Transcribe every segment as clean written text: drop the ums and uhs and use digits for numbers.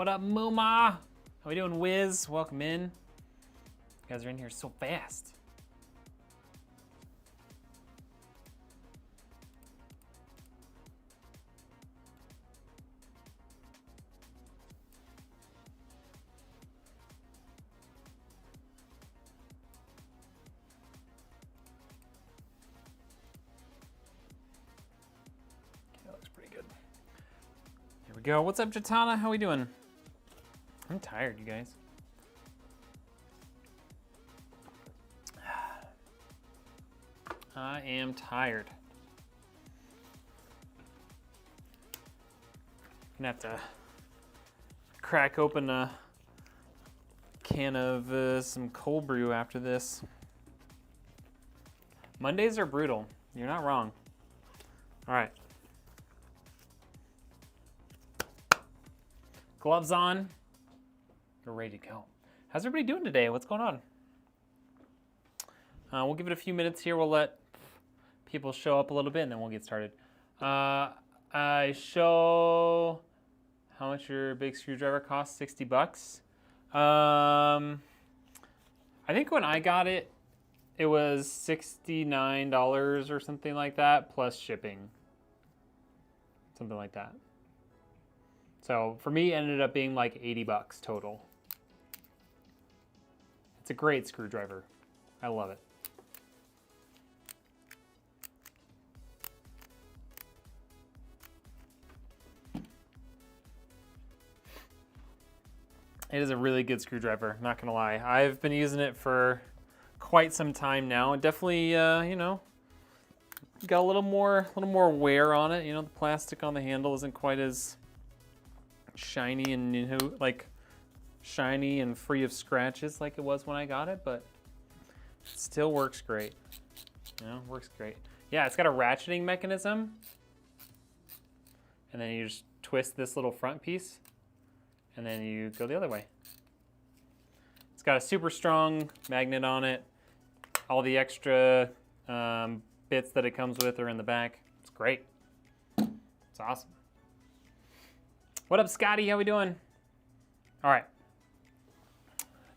What up, Muma? How we doing, Wiz? Welcome in. You guys are in here so fast. Here we go. What's up, Jatana? How we doing? I'm tired, you guys. I am tired. Gonna have to crack open a can of some cold brew after this. Mondays are brutal. You're not wrong. All right. Gloves on. We're ready to go. How's everybody doing today? What's going on? We'll give it a few minutes here. We'll let people show up a little bit and then we'll get started. I show how much your big screwdriver costs, 60 bucks. I think when I got it, it was $69 or something like that, plus shipping. Something like that. So for me, it ended up being like 80 bucks total. It's a great screwdriver. I love it. It is a really good screwdriver, not gonna lie. I've been using it for quite some time now. It definitely, you know, got a little more wear on it. You know, the plastic on the handle isn't quite as shiny and, you know, like shiny and free of scratches like it was when I got it, but it still works great. You know, works great. Yeah, it's got a ratcheting mechanism, and then you just twist this little front piece, and then you go the other way. It's got a super strong magnet on it. All the extra bits that it comes with are in the back. It's great. It's awesome. What up, Scotty? How we doing? All right.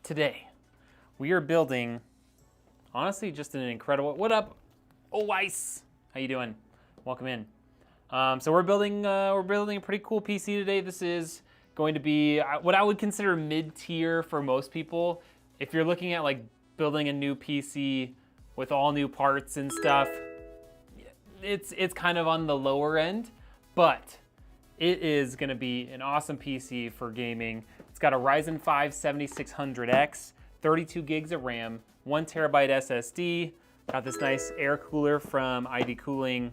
Today, we are building, honestly, just an incredible. What up, Ice? How you doing? Welcome in. So we're building a pretty cool PC today. This is going to be what I would consider mid-tier for most people. If you're looking at like building a new PC with all new parts and stuff, it's kind of on the lower end, but it is gonna be an awesome PC for gaming. It's got a Ryzen 5 7600X, 32 gigs of RAM, 1 terabyte SSD, got this nice air cooler from ID Cooling,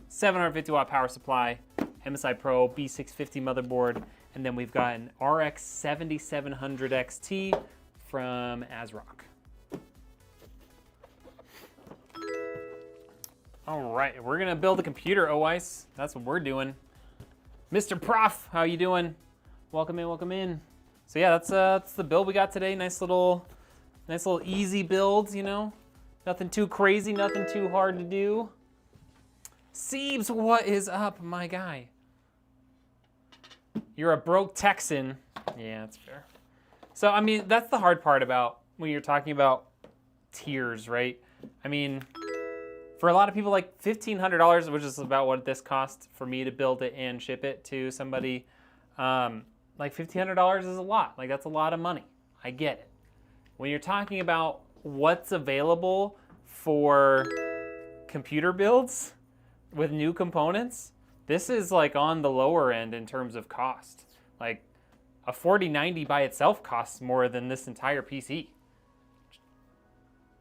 750 watt power supply, MSI Pro B650 motherboard, and then we've got an RX 7700 XT from ASRock. All right, we're gonna build a computer, Ice. That's what we're doing. Mr. Prof, how you doing? Welcome in, welcome in. So yeah, that's the build we got today. Nice little easy build, you know? Nothing too crazy, nothing too hard to do. Siebes, what is up, my guy? You're a broke Texan. Yeah, that's fair. So, I mean, that's the hard part about when you're talking about tiers, right? I mean, for a lot of people, like $1,500, which is about what this cost for me to build it and ship it to somebody, like $1,500 is a lot. Like, that's a lot of money. I get it. When you're talking about what's available for computer builds with new components, this is like on the lower end in terms of cost. Like a 4090 by itself costs more than this entire PC.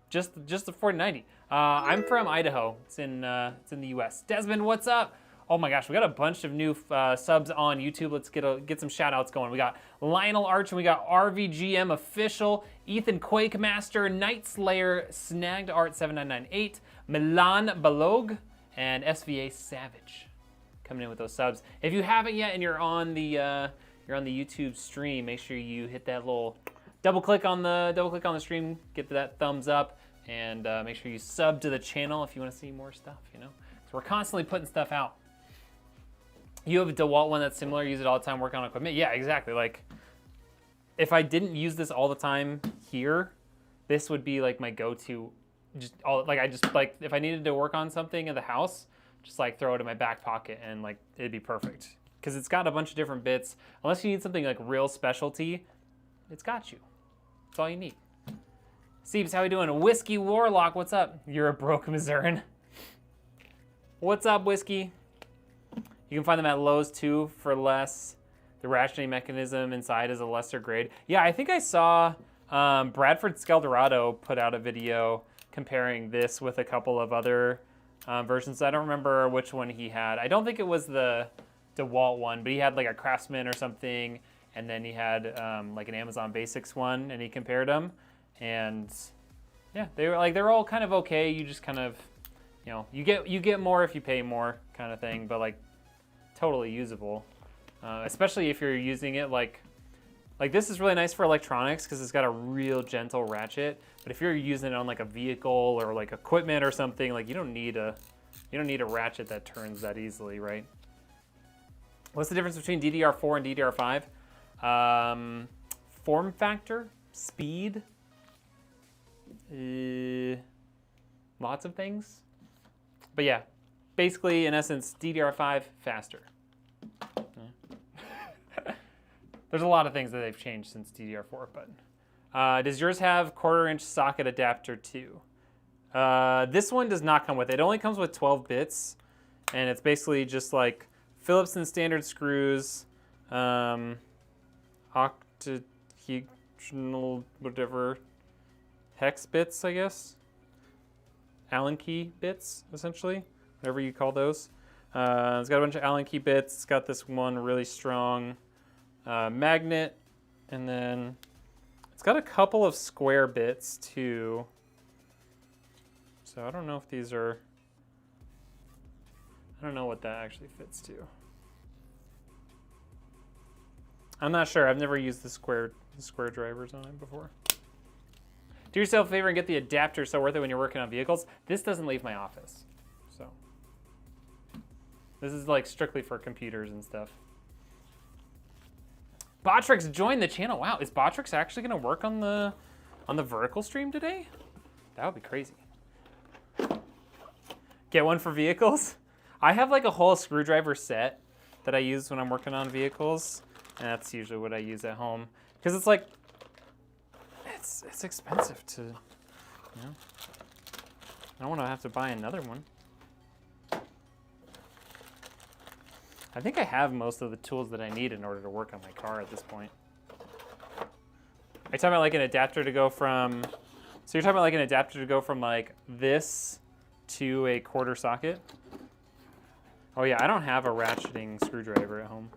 Just the 4090. I'm from Idaho. It's in the U.S. Desmond, what's up? Oh my gosh, we got a bunch of new subs on YouTube. Let's get some shout outs going. We got Lionel Arch and we got RVGM Official, Ethan Quakemaster, Night Slayer, Snagged Art 7998, Milan Balog, and SVA Savage coming in with those subs. If you haven't yet and you're on the YouTube stream, make sure you hit that little double click on the stream, get that thumbs up, and make sure you sub to the channel if you want to see more stuff. You know, so we're constantly putting stuff out. You have a DeWalt one that's similar. Use it all the time. Work on equipment. Yeah, exactly. Like if I didn't use this all the time here, this would be like my go-to. Just all like I just like if I needed to work on something in the house, just like throw it in my back pocket and like it'd be perfect because it's got a bunch of different bits. Unless you need something like real specialty, it's got you. That's all you need. Seeps, how we doing? Whiskey Warlock, what's up? You're a broke Missourian. What's up, Whiskey? You can find them at Lowe's too for less. The ratcheting mechanism inside is a lesser grade. Yeah, I think I saw Bradford Skeldorado put out a video comparing this with a couple of other versions. I don't remember which one he had. I don't think it was the DeWalt one, but he had like a Craftsman or something, and then he had like an Amazon Basics one, and he compared them. And yeah, they're all kind of okay. You just kind of, you know, you get more if you pay more kind of thing, but like totally usable. Especially if you're using it like this is really nice for electronics because it's got a real gentle ratchet. But if you're using it on like a vehicle or like equipment or something, like you don't need a ratchet that turns that easily, right? What's the difference between DDR4 and DDR5? Form factor, speed, lots of things. But yeah, basically in essence, DDR5 faster. There's a lot of things that they've changed since DDR4, but does yours have 1/4-inch socket adapter too? This one does not come with it. It only comes with 12 bits, and it's basically just like Phillips and standard screws, octahedral, whatever, hex bits, I guess. Allen key bits, essentially, whatever you call those. It's got a bunch of Allen key bits. It's got this one really strong magnet, and then it's got a couple of square bits too. So I don't know if these are, I don't know what that actually fits to. I'm not sure. I've never used the square drivers on it before. Do yourself a favor and get the adapter. So worth it when you're working on vehicles. This doesn't leave my office, so this is like strictly for computers and stuff. Botrix joined the channel. Wow, is Botrix actually going to work on the vertical stream today? That would be crazy. Get one for vehicles. I have like a whole screwdriver set that I use when I'm working on vehicles, and that's usually what I use at home because it's like it's expensive to, you know. I don't want to have to buy another one. I think I have most of the tools that I need in order to work on my car at this point. Are you talking about like an adapter to go from, so you're talking about like an adapter to go from like this to a 1/4 socket? Oh yeah, I don't have a ratcheting screwdriver at home.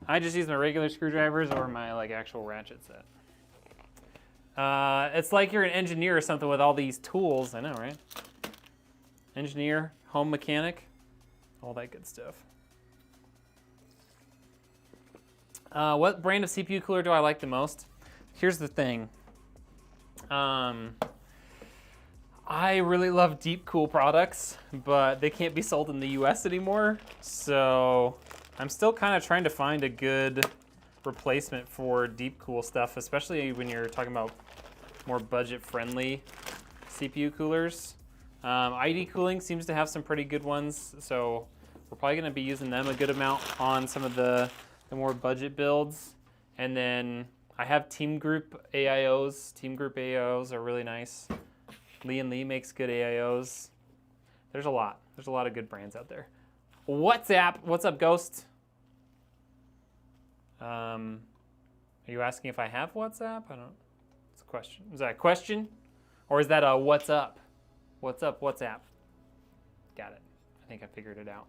I just use my regular screwdrivers or my like actual ratchet set. It's like you're an engineer or something with all these tools. I know, right? Engineer, home mechanic, all that good stuff. What brand of CPU cooler do I like the most? Here's the thing. I really love Deepcool products, but they can't be sold in the US anymore. So I'm still kind of trying to find a good replacement for Deepcool stuff, especially when you're talking about more budget-friendly CPU coolers. ID Cooling seems to have some pretty good ones, so we're probably going to be using them a good amount on some of the more budget builds. And then I have Team Group AIOs. Team Group AIOs are really nice. Lee & Lee makes good AIOs. There's a lot. There's a lot of good brands out there. WhatsApp. What's up, Ghost? Are you asking if I have WhatsApp? I don't. It's a question. Is that a question? Or is that a what's up? What's up, WhatsApp? Got it. I think I figured it out.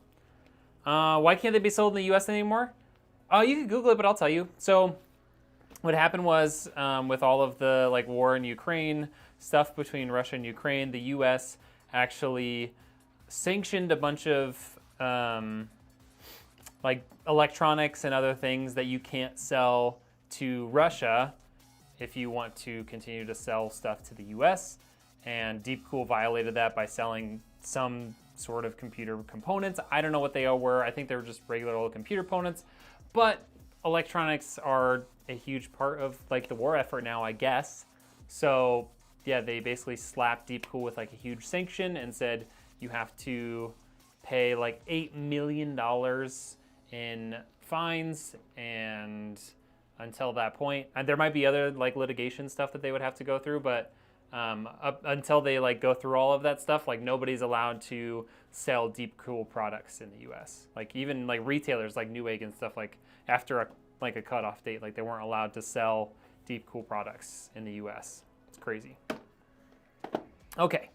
Why can't they be sold in the US anymore? You can Google it, but I'll tell you. So what happened was with all of the like war in Ukraine, stuff between Russia and Ukraine, the US actually sanctioned a bunch of like electronics and other things that you can't sell to Russia if you want to continue to sell stuff to the US. And Deepcool violated that by selling some sort of computer components. I don't know what they all were. I think they were just regular old computer components. But electronics are a huge part of like the war effort now, I guess. So yeah, they basically slapped Deepcool with like a huge sanction and said you have to pay like $8 million in fines, and until that point, and there might be other like litigation stuff that they would have to go through, but up until they like go through all of that stuff, like nobody's allowed to sell Deepcool products in the U.S. Like even like retailers like Newegg and stuff, like after a cutoff date, like they weren't allowed to sell Deepcool products in the U.S. It's crazy. Okay,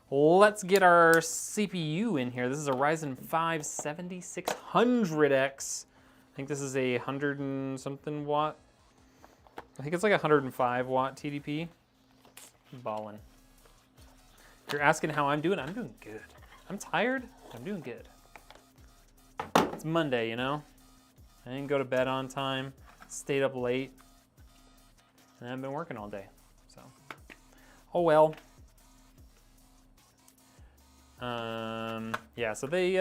let's get our CPU in here. This is a Ryzen 5 7600X. I think this is a 100 and something watt. I think it's like 105 watt TDP. Ballin'. If you're asking how I'm doing good. I'm tired. I'm doing good. It's Monday, you know? I didn't go to bed on time, stayed up late, and I've been working all day. So, oh well. Yeah, so they,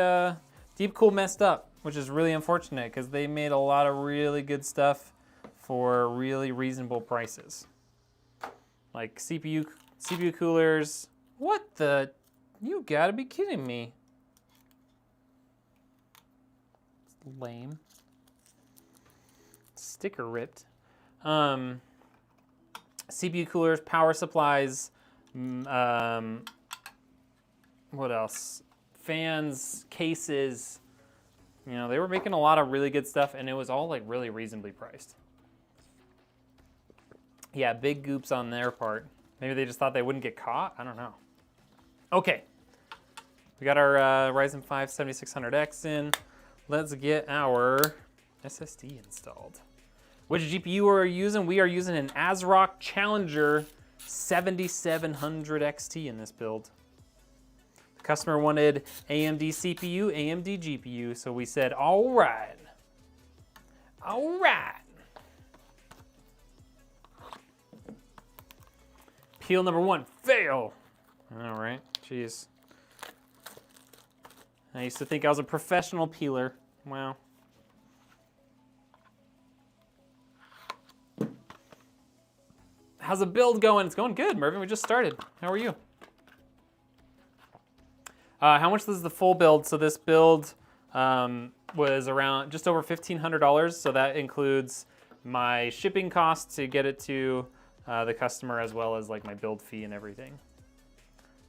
Deepcool messed up, which is really unfortunate because they made a lot of really good stuff for really reasonable prices. Like CPU coolers. What the? You gotta be kidding me. It's lame. Sticker ripped. CPU coolers, power supplies, what else? Fans, cases. You know, they were making a lot of really good stuff, and it was all like really reasonably priced. Yeah, big goops on their part. Maybe they just thought they wouldn't get caught. I don't know. Okay, we got our Ryzen 5 7600X in. Let's get our SSD installed. Which GPU are we using? We are using an ASRock Challenger 7700 XT in this build. The customer wanted AMD CPU, AMD GPU, so we said, all right. All right. Peel number one, fail. All right, jeez. I used to think I was a professional peeler. Wow. How's the build going? It's going good, Mervin. We just started. How are you? How much is the full build? So this build was around just over $1,500. So that includes my shipping costs to get it to the customer, as well as like my build fee and everything.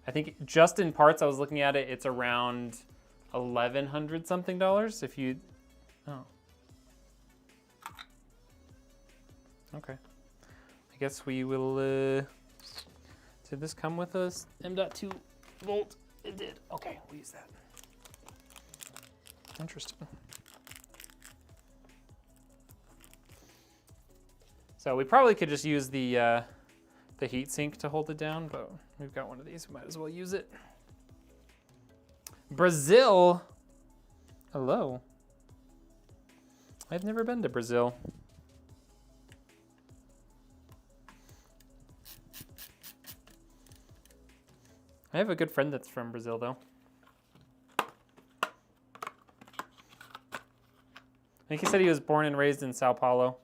I think just in parts, I was looking at it, it's around $1,100 something dollars. If you, oh, okay. I guess we will, did this come with a M.2 volt? It did. Okay, we'll use that. Interesting. So we probably could just use the heatsink to hold it down, but we've got one of these. We might as well use it. Brazil. Hello. I've never been to Brazil. I have a good friend that's from Brazil, though. I think he said he was born and raised in Sao Paulo.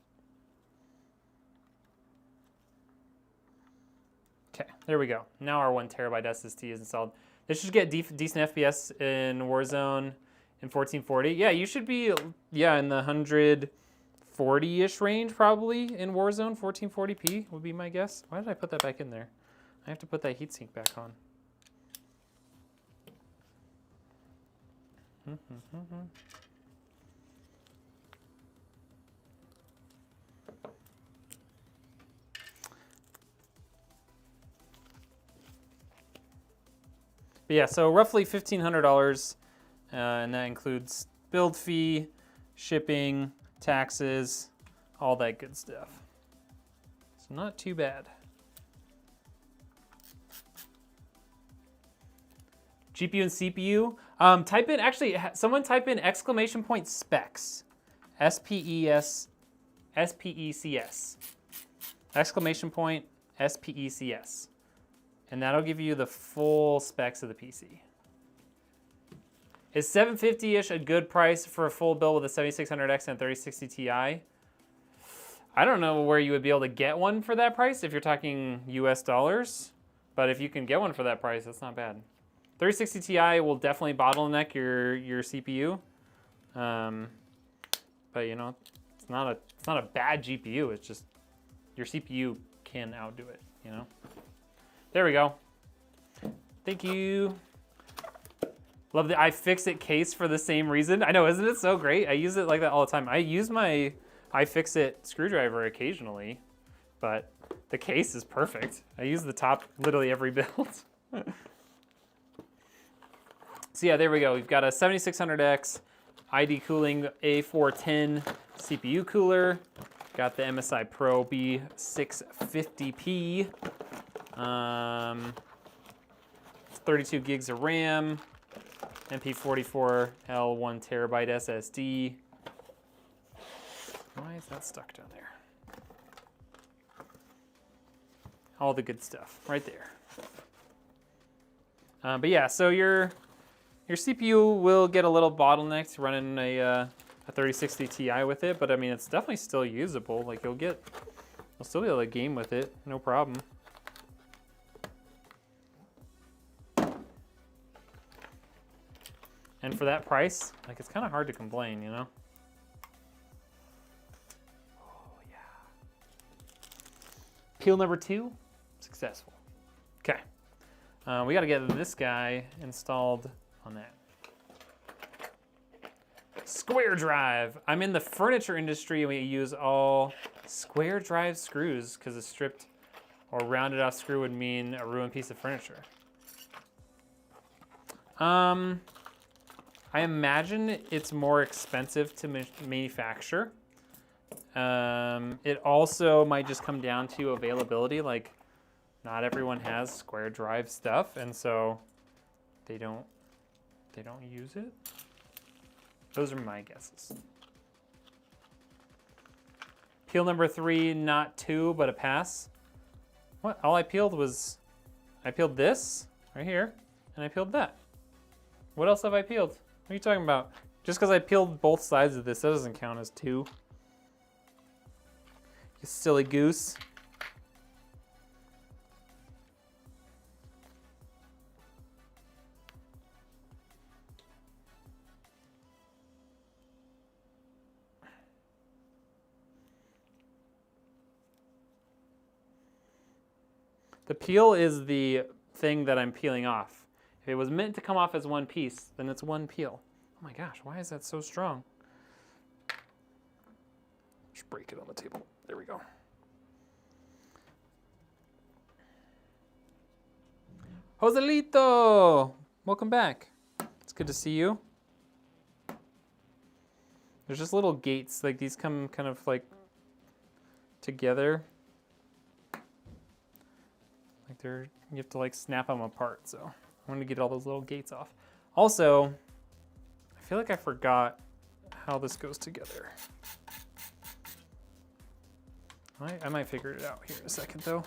Okay, there we go. Now our 1 terabyte SSD is installed. This should get decent FPS in Warzone in 1440. Yeah, you should be, yeah, in the 140-ish range probably in Warzone. 1440p would be my guess. Why did I put that back in there? I have to put that heatsink back on. But yeah, so roughly $1,500, and that includes build fee, shipping, taxes, all that good stuff. So not too bad. GPU and CPU. Type in, actually, someone type in exclamation point specs. S-P-E-C-S. Exclamation point S-P-E-C-S. And that'll give you the full specs of the PC. Is 750-ish a good price for a full build with a 7600X and 3060 Ti? I don't know where you would be able to get one for that price if you're talking US dollars, but if you can get one for that price, that's not bad. 3060 Ti will definitely bottleneck your CPU, but you know, it's not a bad GPU. It's just your CPU can outdo it. You know. There we go. Thank you. Love the iFixit case for the same reason. I know, isn't it so great? I use it like that all the time. I use my iFixit screwdriver occasionally, but the case is perfect. I use the top literally every build. So yeah, there we go. We've got a 7600X ID cooling A410 CPU cooler. Got the MSI Pro B650P. 32 gigs of RAM. MP44L 1 terabyte SSD. Why is that stuck down there? All the good stuff right there. But yeah, so your CPU will get a little bottlenecked running a 3060 Ti with it, but I mean, it's definitely still usable. Like you'll still be able to game with it, no problem. And for that price, like it's kind of hard to complain, you know? Oh yeah. Peel number 2, successful. Okay, we got to get this guy installed on that. Square drive. I'm in the furniture industry and we use all square drive screws because a stripped or rounded off screw would mean a ruined piece of furniture. I imagine it's more expensive to manufacture. It also might just come down to availability. Like, not everyone has square drive stuff, and so they don't use it. Those are my guesses. Peel number 3, not 2, but a pass. What? All I peeled was, I peeled this right here, and I peeled that. What else have I peeled? What are you talking about? Just because I peeled both sides of this, that doesn't count as 2. You silly goose. The peel is the thing that I'm peeling off. If it was meant to come off as one piece, then it's one peel. Oh my gosh, why is that so strong? Just break it on the table. There we go. Joselito, welcome back. It's good to see you. There's just little gates, like these come kind of like together. Like you have to like snap them apart, so I want to get all those little gates off. Also, I feel like I forgot how this goes together. I might figure it out here in a second though.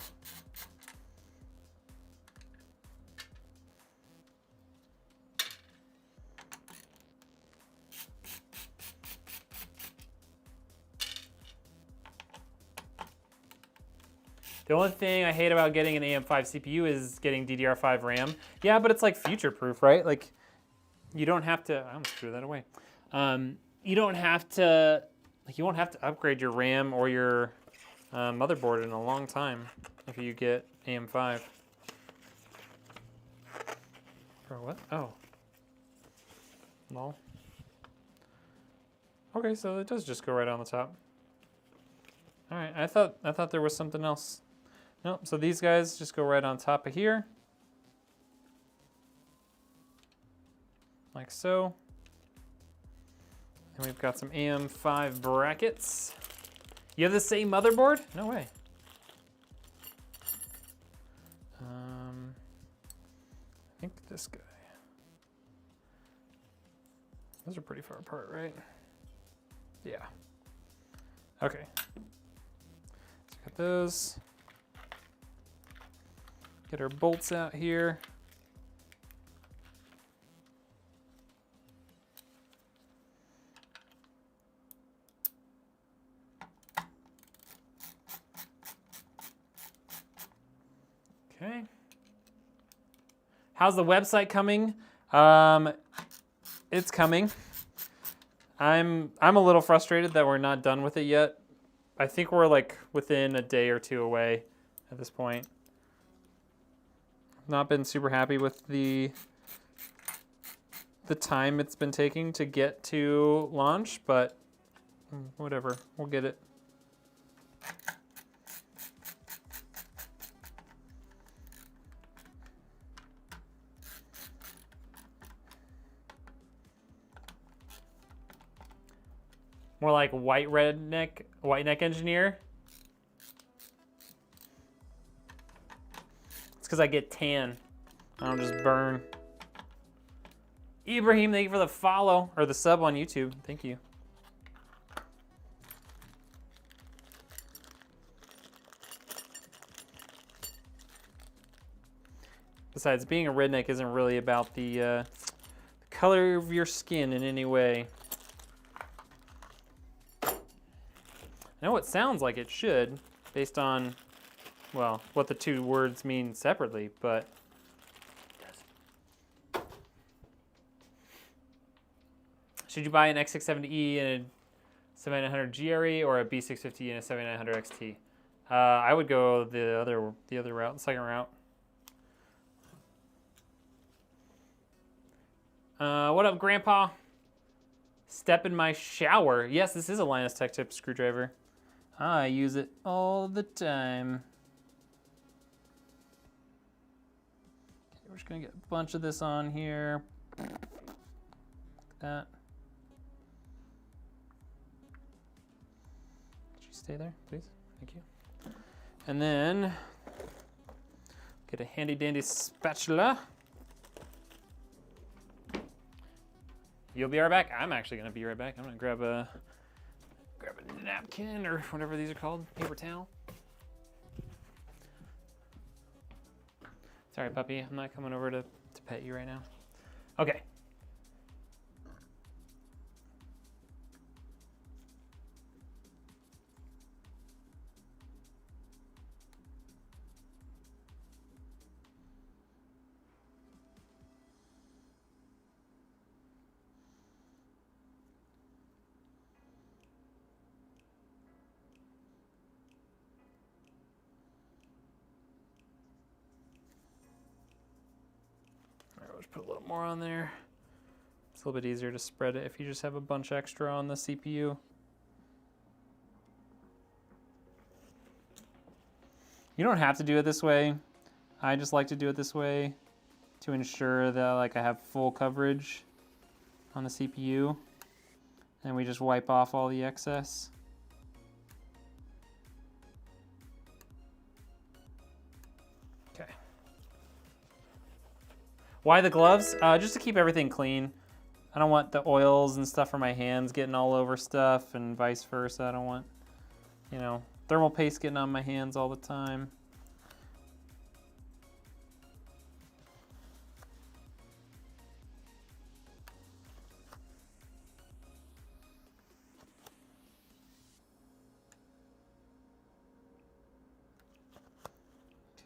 The only thing I hate about getting an AM5 CPU is getting DDR5 RAM. Yeah, but it's like future-proof, right? Like, you don't have to, I almost threw that away. You don't have to, like, you won't have to upgrade your RAM or your motherboard in a long time if you get AM5. For what? Oh. Lol. Okay, so it does just go right on the top. All right, I thought there was something else. Nope, so these guys just go right on top of here. Like so. And we've got some AM5 brackets. You have the same motherboard? No way. I think this guy. Those are pretty far apart, right? Yeah. Okay. So got those. Get our bolts out here. Okay. How's the website coming? It's coming. I'm a little frustrated that we're not done with it yet. I think we're like within a day or two away at this point. Not been super happy with the time it's been taking to get to launch, but whatever, we'll get it. More like white neck engineer. It's because I get tan. I don't just burn. Ibrahim, thank you for the follow, or the sub on YouTube. Thank you. Besides, being a redneck isn't really about the color of your skin in any way. I know it sounds like it should, based on, well, what the two words mean separately, but should you buy an X670E and a 7900 GRE or a B650 and a 7900 XT? I would go the other route, the second route. What up, Grandpa? Step in my shower. Yes, this is a Linus Tech Tip screwdriver. I use it all the time. Okay, we're just gonna get a bunch of this on here. Like that. Could you stay there, please? Thank you. And then get a handy dandy spatula. You'll be right back. I'm actually gonna be right back. I'm gonna grab a napkin or whatever these are called, paper towel. Sorry, puppy. I'm not coming over to pet you right now. Okay. Put a little more on there. It's a little bit easier to spread it if you just have a bunch extra on the CPU. You don't have to do it this way. I just like to do it this way to ensure that like I have full coverage on the CPU. And we just wipe off all the excess. Why the gloves? Just to keep everything clean. I don't want the oils and stuff from my hands getting all over stuff and vice versa. I don't want, you know, thermal paste getting on my hands all the time.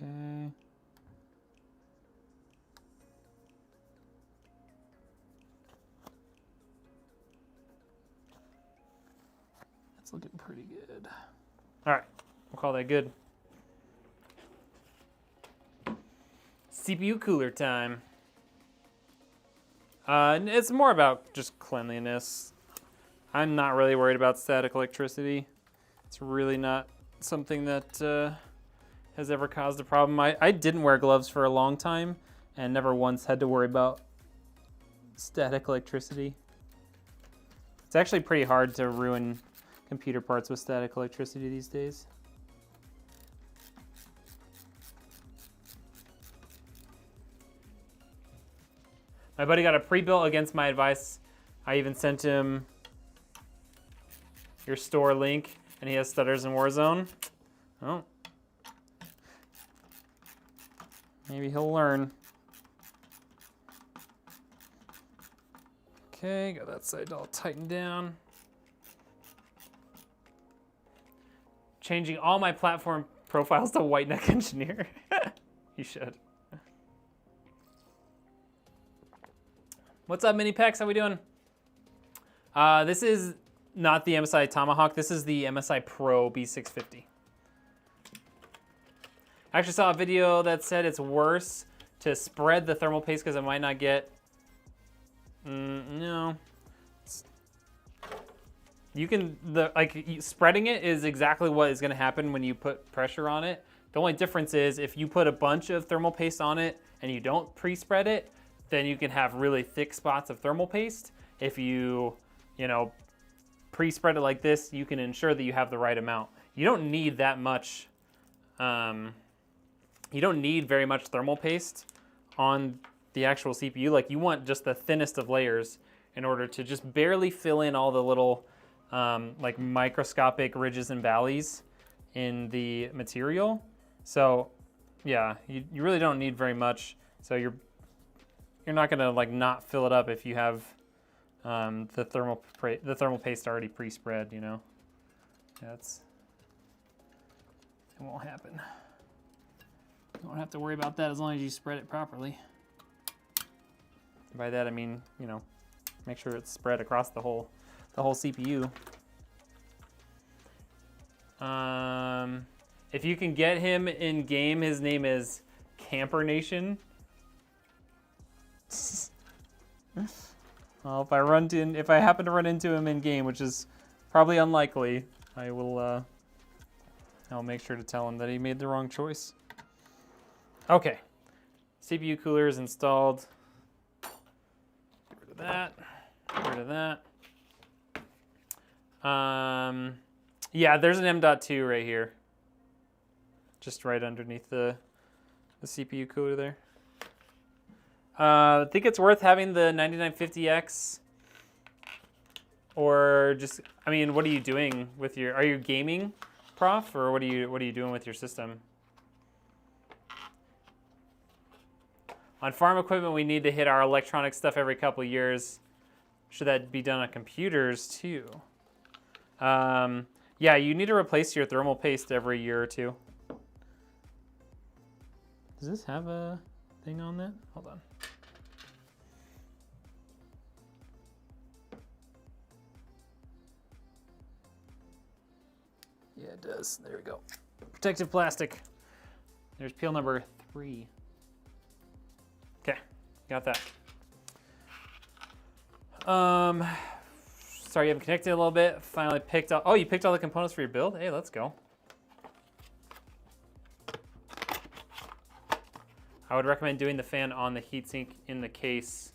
Okay. Looking pretty good. All right, we'll call that good. CPU cooler time. It's more about just cleanliness. I'm not really worried about static electricity. It's really not something that has ever caused a problem. I didn't wear gloves for a long time and never once had to worry about static electricity. It's actually pretty hard to ruin computer parts with static electricity these days. My buddy got a pre-built against my advice. I even sent him your store link, and he has stutters in Warzone. Oh. Maybe he'll learn. Okay, got that side all tightened down. Changing all my platform profiles to white neck engineer. You should. What's up, Mini Pex? How we doing? This is not the MSI Tomahawk. This is the MSI Pro B650. I actually saw a video that said it's worse to spread the thermal paste because it might not get... no. You can, spreading it is exactly what is gonna happen when you put pressure on it. The only difference is if you put a bunch of thermal paste on it and you don't pre-spread it, then you can have really thick spots of thermal paste. If you pre-spread it like this, you can ensure that you have the right amount. You don't need that much, you don't need very much thermal paste on the actual CPU. Like, you want just the thinnest of layers in order to just barely fill in all the little like microscopic ridges and valleys in the material. So yeah, you really don't need very much. So you're not gonna like not fill it up if you have the thermal paste already pre-spread, you know. It won't happen. You won't have to worry about that as long as you spread it properly. By that I mean, you know, make sure it's spread across the whole CPU. If you can get him in game, his name is Camper Nation. Well, if I happen to run into him in game, which is probably unlikely, I'll make sure to tell him that he made the wrong choice. Okay, CPU cooler is installed. Get rid of that. Get rid of that. Yeah, there's an M.2 right here. Just right underneath the CPU cooler there. I think it's worth having the 9950X, or just, I mean, what are you doing with are you gaming, Prof, or what are you doing with your system? On farm equipment, we need to hit our electronic stuff every couple of years. Should that be done on computers too? Yeah, you need to replace your thermal paste every year or two. Does this have a thing on that? Hold on. Yeah, it does. There we go. Protective plastic. There's peel number 3. Okay, got that. Sorry, you haven't connected a little bit. Finally picked up. Oh, you picked all the components for your build? Hey, let's go. I would recommend doing the fan on the heatsink in the case.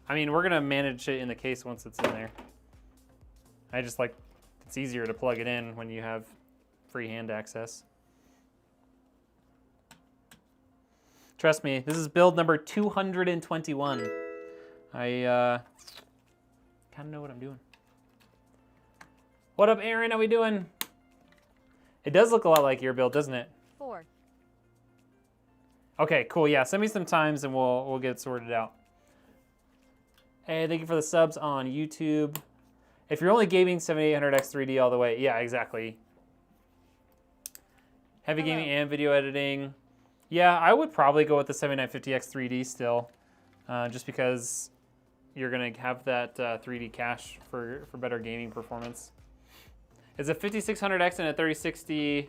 I mean, we're gonna manage it in the case once it's in there. I just like, it's easier to plug it in when you have free hand access. Trust me, this is build number 221. I kind of know what I'm doing. What up, Aaron? How we doing? It does look a lot like your build, doesn't it? 4. Okay, cool. Yeah, send me some times and we'll get it sorted out. Hey, thank you for the subs on YouTube. If you're only gaming 7800X 3D all the way, yeah, exactly. Heavy gaming and video editing. Yeah, I would probably go with the 7950X 3D still, just because you're gonna have that 3D cache for better gaming performance. Is a 5600X and a 3060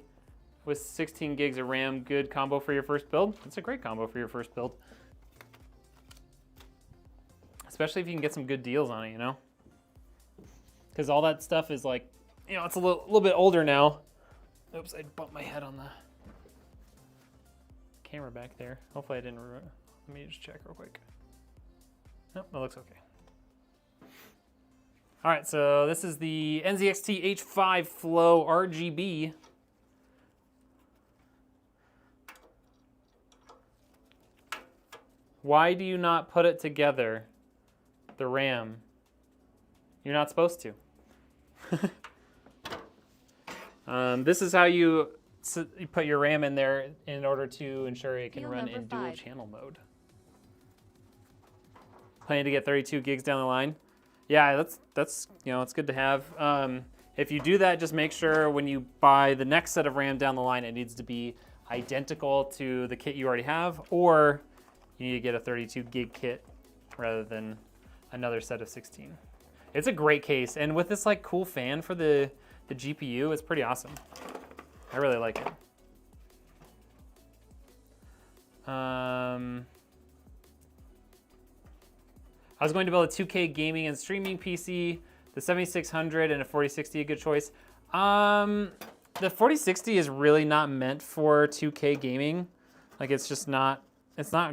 with 16 gigs of RAM good combo for your first build? It's a great combo for your first build. Especially if you can get some good deals on it, you know? Because all that stuff is like, you know, it's a little bit older now. Oops, I bumped my head on the camera back there. Hopefully I didn't ruin it. Let me just check real quick. Nope, that looks okay. All right, so this is the NZXT H5 Flow RGB. Why do you not put it together, the RAM? You're not supposed to. This is how you put your RAM in there in order to ensure it can run in dual channel mode. Planning to get 32 gigs down the line. Yeah, that's you know, it's good to have. If you do that, just make sure when you buy the next set of RAM down the line, it needs to be identical to the kit you already have, or you need to get a 32 gig kit rather than another set of 16. It's a great case, and with this like cool fan for the GPU, it's pretty awesome. I really like it. I was going to build a 2K gaming and streaming PC, the 7600 and a 4060 a good choice. The 4060 is really not meant for 2K gaming. Like it's not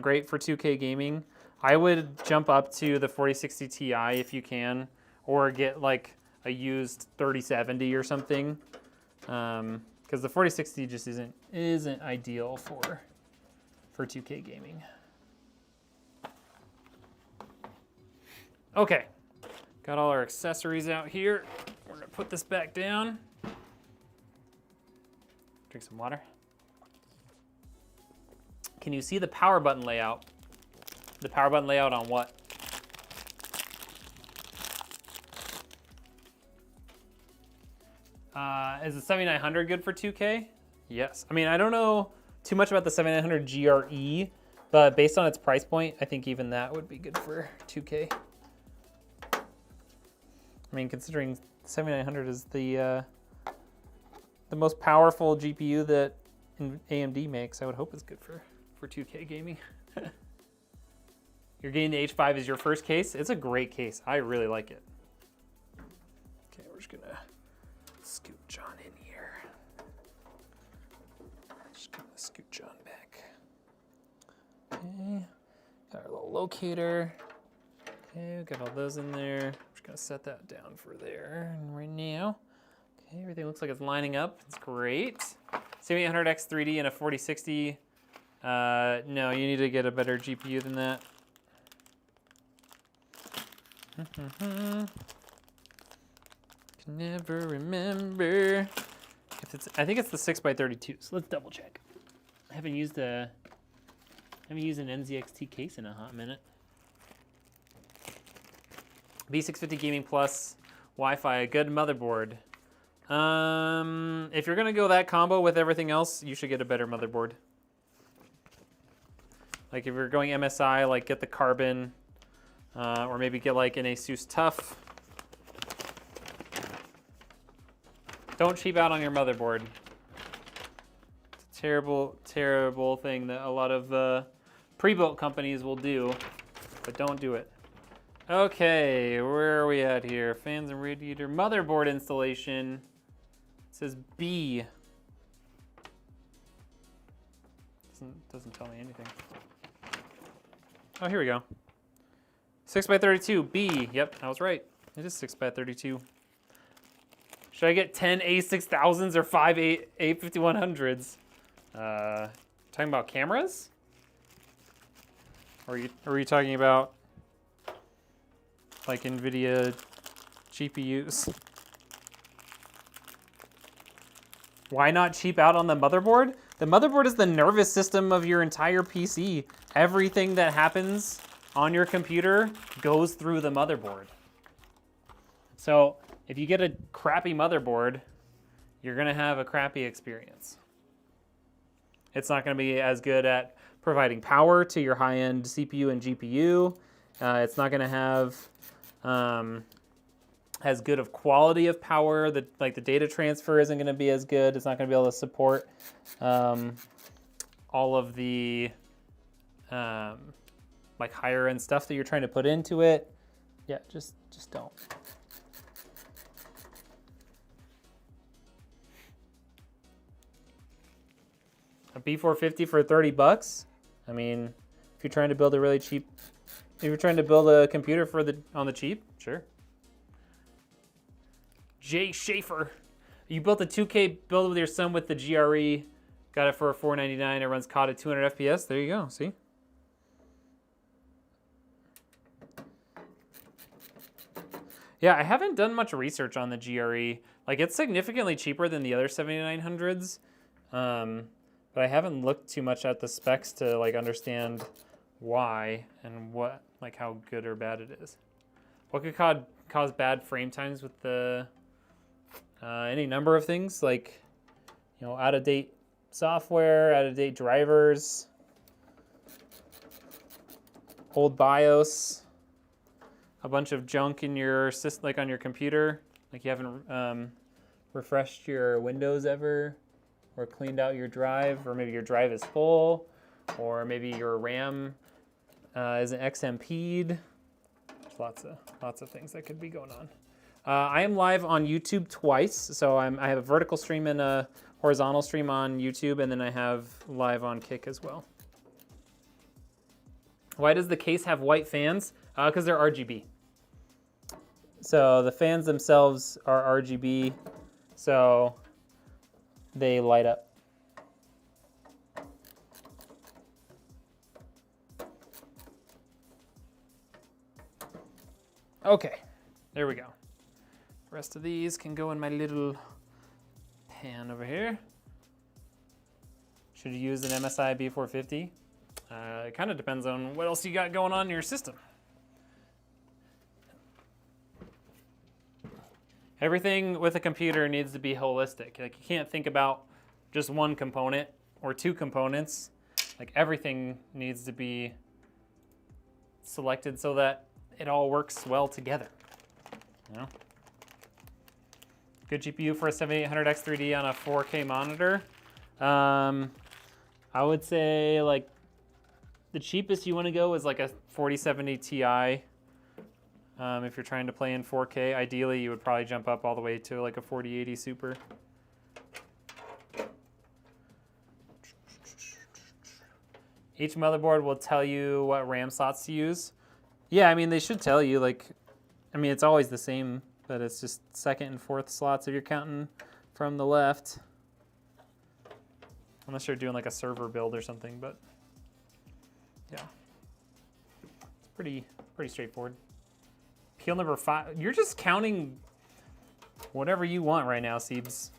great for 2K gaming. I would jump up to the 4060 Ti if you can, or get like a used 3070 or something. Because the 4060 just isn't ideal for 2K gaming. Okay, got all our accessories out here. We're gonna put this back down. Drink some water. Can you see the power button layout? The power button layout on what? Is the 7900 good for 2K? Yes. I mean, I don't know too much about the 7900 GRE, but based on its price point, I think even that would be good for 2K. I mean, considering 7900 is the most powerful GPU that AMD makes, I would hope it's good for 2K gaming. You're getting the H5 as your first case. It's a great case. I really like it. Okay, we're just gonna scooch on in here. Just gonna scooch on back. Okay, got our little locator. Okay, we got all those in there. I'm just gonna set that down for there right now. Okay, everything looks like it's lining up. It's great. 7800X 3D and a 4060. No, you need to get a better GPU than that. Can never remember if it's. I think it's the 6x32. So let's double check. I haven't used an NZXT case in a hot minute. B650 Gaming Plus, Wi-Fi, a good motherboard. If you're gonna go that combo with everything else, you should get a better motherboard. Like if you're going MSI, like get the Carbon, or maybe get like an Asus TUF. Don't cheap out on your motherboard. It's a terrible, terrible thing that a lot of pre-built companies will do, but don't do it. Okay, where are we at here? Fans and radiator motherboard installation. It says B. Doesn't tell me anything. Oh, here we go. 6x32, B. Yep, I was right. It is 6x32. Should I get 10 A6000s or 5 A5100s? Talking about cameras? Or are you talking about like Nvidia GPUs? Why not cheap out on the motherboard? The motherboard is the nervous system of your entire PC. Everything that happens on your computer goes through the motherboard. So if you get a crappy motherboard, you're gonna have a crappy experience. It's not gonna be as good at providing power to your high-end CPU and GPU. It's not gonna have as good of quality of power. The data transfer isn't gonna be as good. It's not gonna be able to support all of the like higher end stuff that you're trying to put into it. Yeah, just don't. A B450 for 30 bucks? I mean, if you're trying to build a really cheap, if you're trying to build a computer on the cheap, sure. Jay Schaefer, you built a 2K build with your son with the GRE, got it for $499. It runs COD at 200 FPS. There you go. See. Yeah, I haven't done much research on the GRE. Like, it's significantly cheaper than the other 7900s, but I haven't looked too much at the specs to like understand why and what, like how good or bad it is. What could cause bad frame times with the any number of things, like, you know, out of date software, out-of-date drivers, old BIOS, a bunch of junk in your system, like on your computer, like you haven't refreshed your Windows ever, or cleaned out your drive, or maybe your drive is full, or maybe your RAM is an XMP'd. There's lots of things that could be going on. I am live on YouTube twice, so I have a vertical stream and a horizontal stream on YouTube, and then I have live on Kick as well. Why does the case have white fans? Because they're RGB. So the fans themselves are RGB, so they light up. Okay, there we go. The rest of these can go in my little pan over here. Should you use an MSI B450? It kind of depends on what else you got going on in your system. Everything with a computer needs to be holistic. Like, you can't think about just one component or two components. Like, everything needs to be selected so that it all works well together. You know? Good GPU for a 7800X3D on a 4K monitor. I would say like the cheapest you want to go is like a 4070 Ti. If you're trying to play in 4K, ideally you would probably jump up all the way to like a 4080 Super. Each motherboard will tell you what RAM slots to use. Yeah, I mean, they should tell you, like, I mean, it's always the same, but it's just second and fourth slots if you're counting from the left. Unless you're doing like a server build or something, but yeah. It's pretty straightforward. Peel number 5, you're just counting whatever you want right now, Siebes.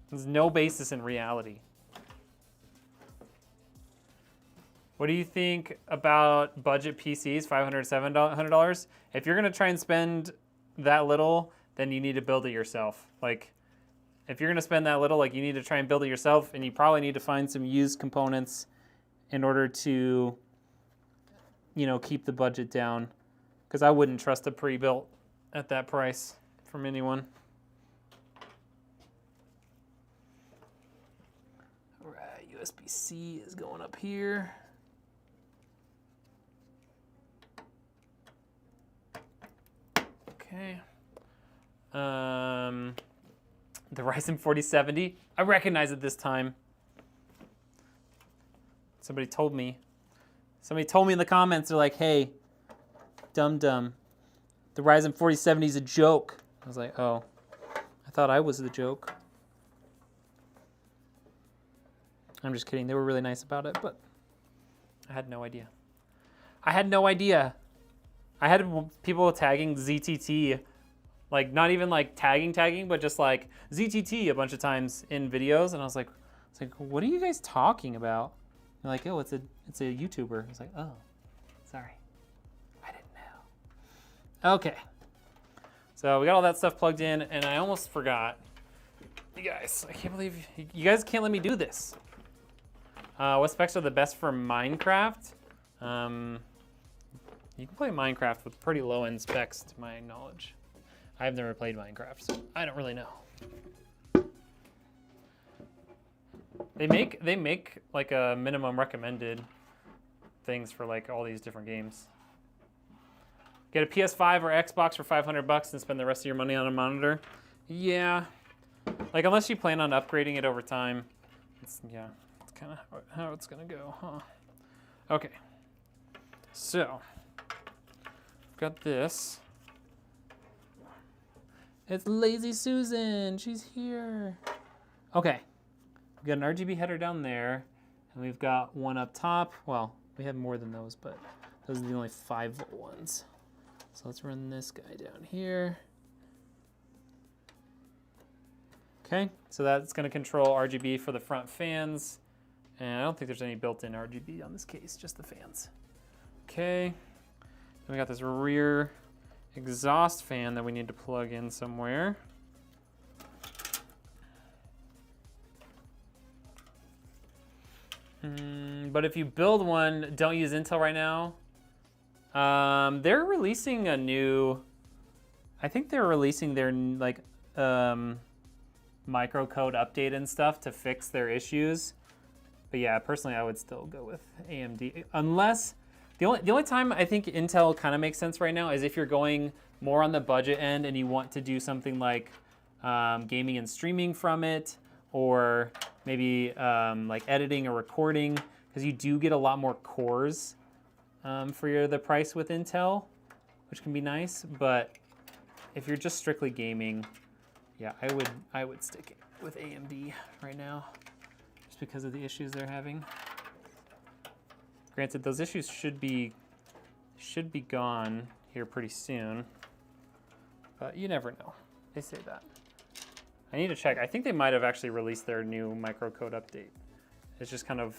There's no basis in reality. What do you think about budget PCs, $500, $700? If you're gonna try and spend that little, then you need to build it yourself. Like, if you're gonna spend that little, like, you need to try and build it yourself, and you probably need to find some used components in order to, you know, keep the budget down. Because I wouldn't trust a pre-built at that price from anyone. All right, USB-C is going up here. Okay. The Ryzen 4070. I recognize it this time. Somebody told me in the comments, they're like, hey, dum-dum, the Ryzen 4070 is a joke. I was like, oh, I thought I was the joke. I'm just kidding. They were really nice about it, but I had no idea. I had people tagging ZTT, like not even like tagging, but just like ZTT a bunch of times in videos, and I was like, what are you guys talking about? They're like, oh, it's a YouTuber. I was like, oh, sorry, I didn't know. Okay, so we got all that stuff plugged in, and I almost forgot. You guys, I can't believe you guys can't let me do this. What specs are the best for Minecraft? You can play Minecraft with pretty low-end specs, to my knowledge. I've never played Minecraft, so I don't really know. They make like a minimum recommended things for like all these different games. Get a PS5 or Xbox for $500 and spend the rest of your money on a monitor. Yeah, like unless you plan on upgrading it over time. It's kind of how it's gonna go, huh? Okay, so. Got this. It's Lazy Susan. She's here. Okay. We've got an RGB header down there, and we've got one up top. Well, we have more than those, but those are the only 5-volt ones. So let's run this guy down here. Okay, so that's going to control RGB for the front fans. And I don't think there's any built-in RGB on this case, just the fans. Okay. We got this rear exhaust fan that we need to plug in somewhere. But if you build one, don't use Intel right now. They're releasing a new, I think they're releasing their like microcode update and stuff to fix their issues. But yeah, personally, I would still go with AMD. Unless, the only time I think Intel kind of makes sense right now is if you're going more on the budget end and you want to do something like gaming and streaming from it, or maybe like editing or recording, because you do get a lot more cores for the price with Intel, which can be nice. But if you're just strictly gaming, yeah, I would stick with AMD right now, just because of the issues they're having. Granted, those issues should be gone here pretty soon, but you never know. They say that. I need to check. I think they might have actually released their new microcode update. It's just kind of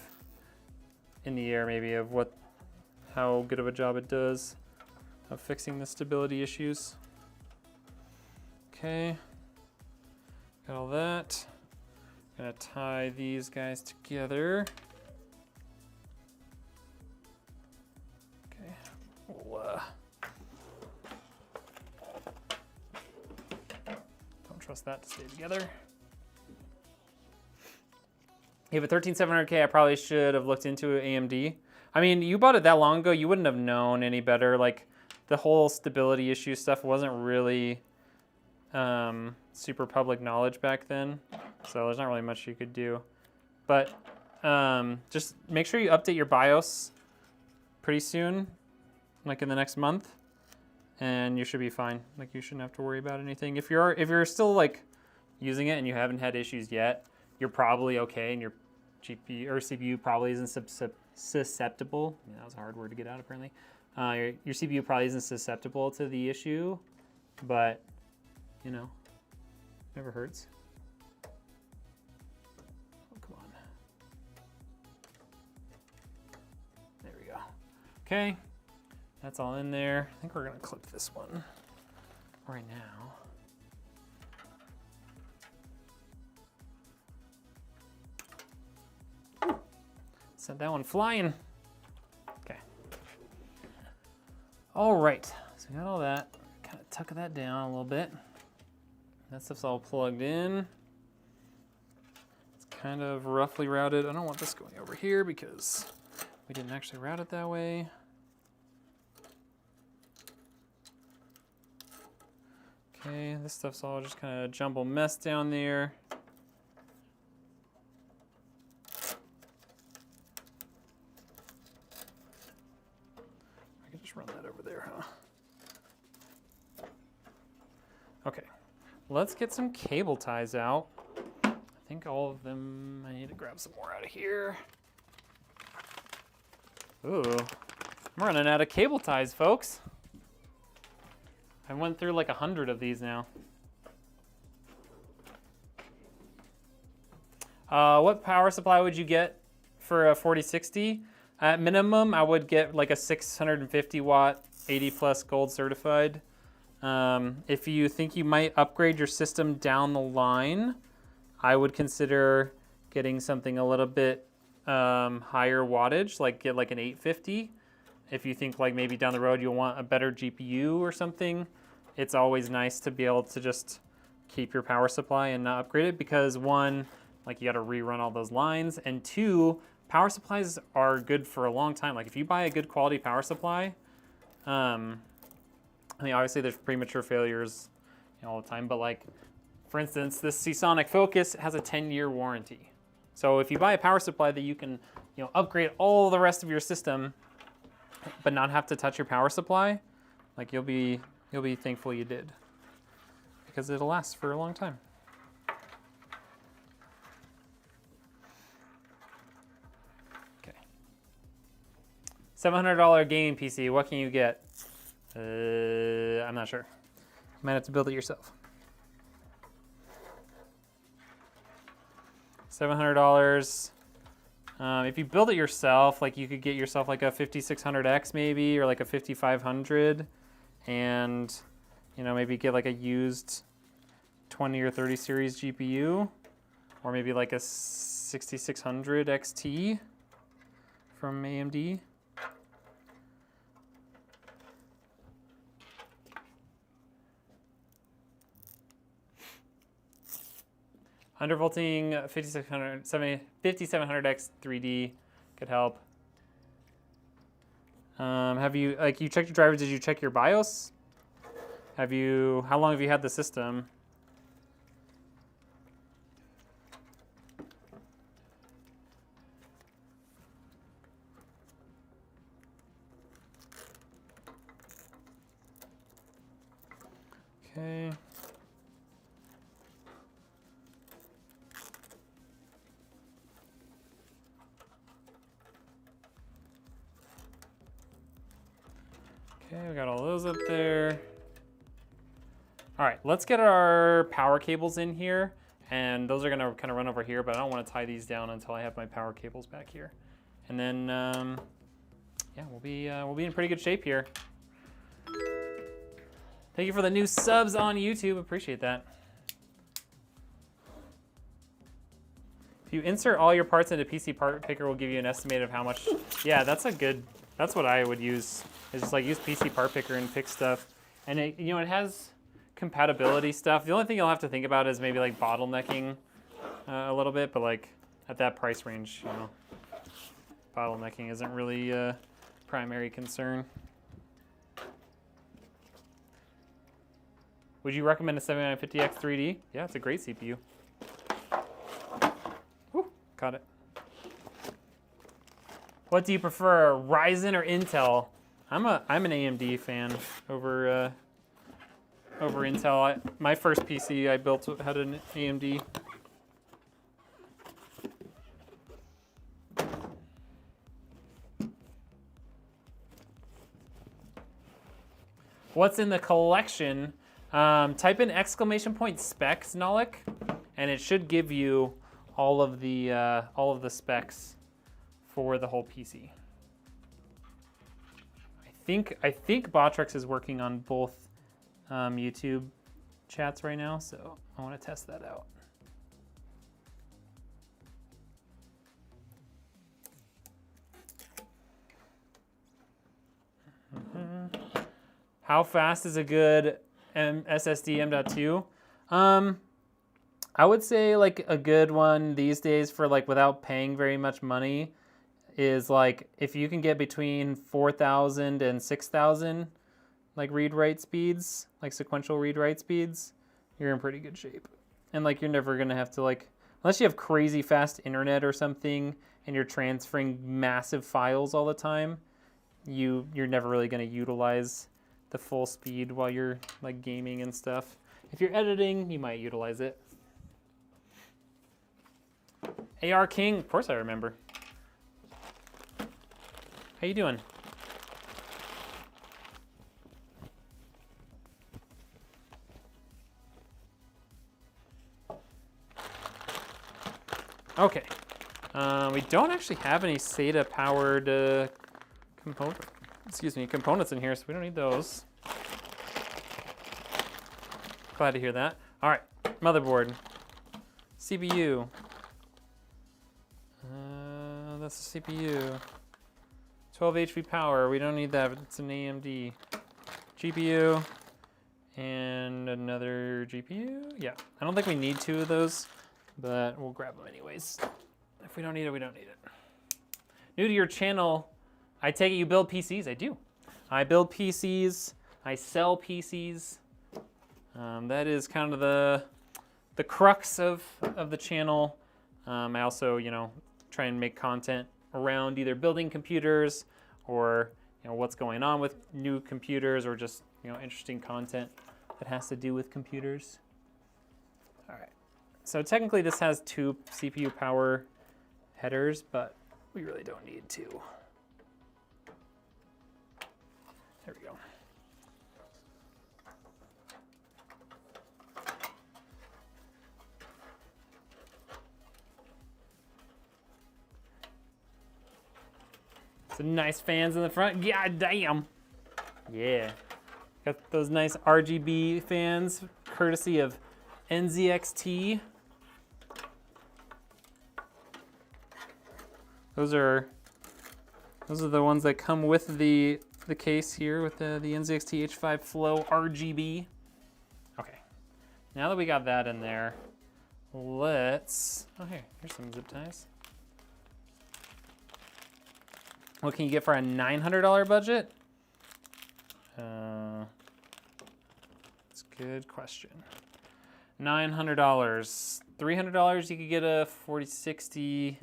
in the air maybe of how good of a job it does of fixing the stability issues. Okay, got all that. Gonna tie these guys together. Okay, we'll, don't trust that to stay together. You have a 13700K, I probably should have looked into AMD. I mean, you bought it that long ago, you wouldn't have known any better. Like, the whole stability issue stuff wasn't really super public knowledge back then, so there's not really much you could do. But just make sure you update your BIOS pretty soon, like in the next month, and you should be fine. Like, you shouldn't have to worry about anything. If you're still like using it and you haven't had issues yet, you're probably okay, and your GPU or CPU probably isn't susceptible. Yeah, that was a hard word to get out apparently. Your CPU probably isn't susceptible to the issue, but you know, never hurts. Oh, come on. There we go. Okay, that's all in there. I think we're gonna clip this one right now. Sent that one flying. Okay. All right, so we got all that. Kind of tuck that down a little bit. That stuff's all plugged in. It's kind of roughly routed. I don't want this going over here because we didn't actually route it that way. Okay, this stuff's all just kind of jumble mess down there. I could just run that over there, huh? Okay. Let's get some cable ties out. I think all of them, I need to grab some more out of here. Ooh, I'm running out of cable ties, folks. I went through like 100 of these now. What power supply would you get for a 4060? At minimum, I would get like a 650 watt, 80 plus gold certified. If you think you might upgrade your system down the line, I would consider getting something a little bit higher wattage, like get like an 850. If you think like maybe down the road you'll want a better GPU or something, it's always nice to be able to just keep your power supply and not upgrade it, because one, like you got to rerun all those lines, and two, power supplies are good for a long time. Like if you buy a good quality power supply, I mean, obviously there's premature failures, you know, all the time, but like, for instance, this Seasonic Focus has a 10-year warranty. So if you buy a power supply that you can, you know, upgrade all the rest of your system, but not have to touch your power supply, like you'll be thankful you did, because it'll last for a long time. Okay. $700 gaming PC, what can you get? I'm not sure. You might have to build it yourself. $700. If you build it yourself, like you could get yourself like a 5600X maybe, or like a 5500, and you know, maybe get like a used 20 or 30 series GPU, or maybe like a 6600 XT. from AMD. Undervolting 5700X 3D could help. Have you you checked your drivers? Did you check your BIOS? How long have you had the system? Okay. Okay, we got all those up there. All right, let's get our power cables in here, and those are gonna kind of run over here, but I don't want to tie these down until I have my power cables back here. And then, yeah, we'll be in pretty good shape here. Thank you for the new subs on YouTube, appreciate that. If you insert all your parts into PC Part Picker, will give you an estimate of how much. Yeah, that's what I would use, is just like use PC Part Picker and pick stuff. And it, you know, it has compatibility stuff. The only thing you'll have to think about is maybe like bottlenecking a little bit, but like at that price range, you know, bottlenecking isn't really a primary concern. Would you recommend a 7950X 3D? Yeah, it's a great CPU. Whew, caught it. What do you prefer, Ryzen or Intel? I'm an AMD fan over Intel. My first PC I built had an AMD. What's in the collection? Type in !specs Nolik, and it should give you all of the specs for the whole PC. I think Botrex is working on both YouTube chats right now, so I want to test that out. How fast is a good SSD M.2? I would say like a good one these days for like without paying very much money is like if you can get between 4,000 and 6,000 like read-write speeds, like sequential read-write speeds, you're in pretty good shape. And like you're never gonna have to like, unless you have crazy fast internet or something and you're transferring massive files all the time, you're never really gonna utilize the full speed while you're like gaming and stuff. If you're editing, you might utilize it. AR King, of course I remember. How you doing? Okay. We don't actually have any SATA powered components in here, so we don't need those. Glad to hear that. All right, motherboard, CPU. That's the CPU. 12 HP power, we don't need that, it's an AMD. GPU, and another GPU? Yeah, I don't think we need two of those, but we'll grab them anyways. If we don't need it, we don't need it. New to your channel, I take it you build PCs? I do. I build PCs, I sell PCs. That is kind of the crux of the channel. I also, you know, try and make content around either building computers or, you know, what's going on with new computers or just, you know, interesting content that has to do with computers. All right. So technically this has two CPU power headers, but we really don't need two. There we go. Some nice fans in the front. God damn. Yeah. Got those nice RGB fans, courtesy of NZXT. Those are Those are the ones that come with the case here with the NZXT H5 Flow RGB. Okay, now that we got that in there, let's, oh hey, here's some zip ties. What can you get for a $900 budget? That's a good question. $900, $300 you could get a 4060.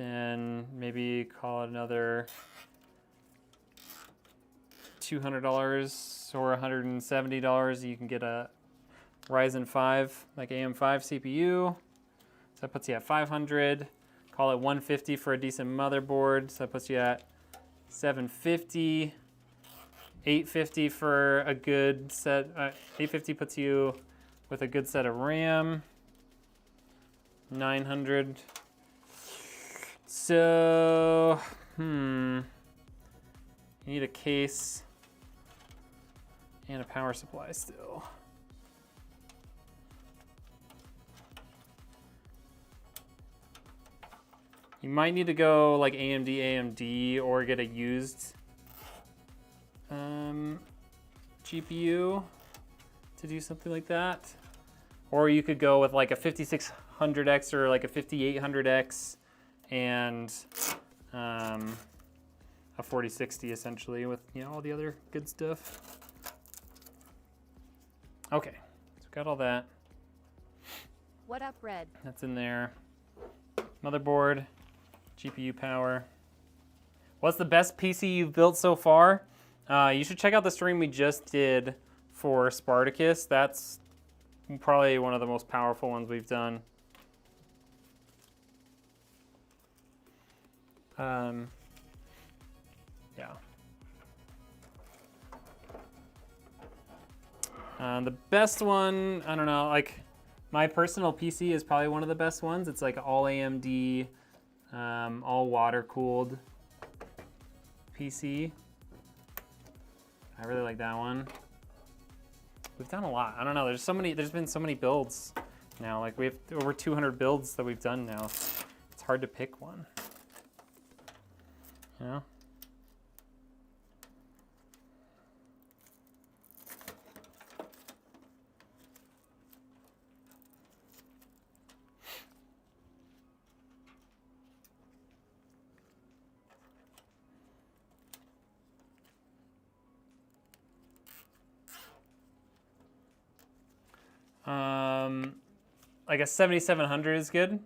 Then maybe call it another $200 or $170. You can get a Ryzen 5, like AM5 CPU. So that puts you at 500. Call it 150 for a decent motherboard. So that puts you at 750. 850 for a good set. 850 puts you with a good set of RAM. 900. So, you need a case and a power supply still. You might need to go like AMD, or get a used GPU to do something like that. Or you could go with like a 5600X or like a 5800X and a 4060 essentially with, you know, all the other good stuff. Okay, so we got all that. What up, Red? That's in there. Motherboard, GPU power. What's the best PC you've built so far? You should check out the stream we just did for Spartacus. That's probably one of the most powerful ones we've done. Yeah. The best one, I don't know, like my personal PC is probably one of the best ones. It's like all AMD, all water cooled PC. I really like that one. We've done a lot. I don't know, there's been so many builds now. Like we have over 200 builds that we've done now. It's hard to pick one. You know? Like a 7700 is good.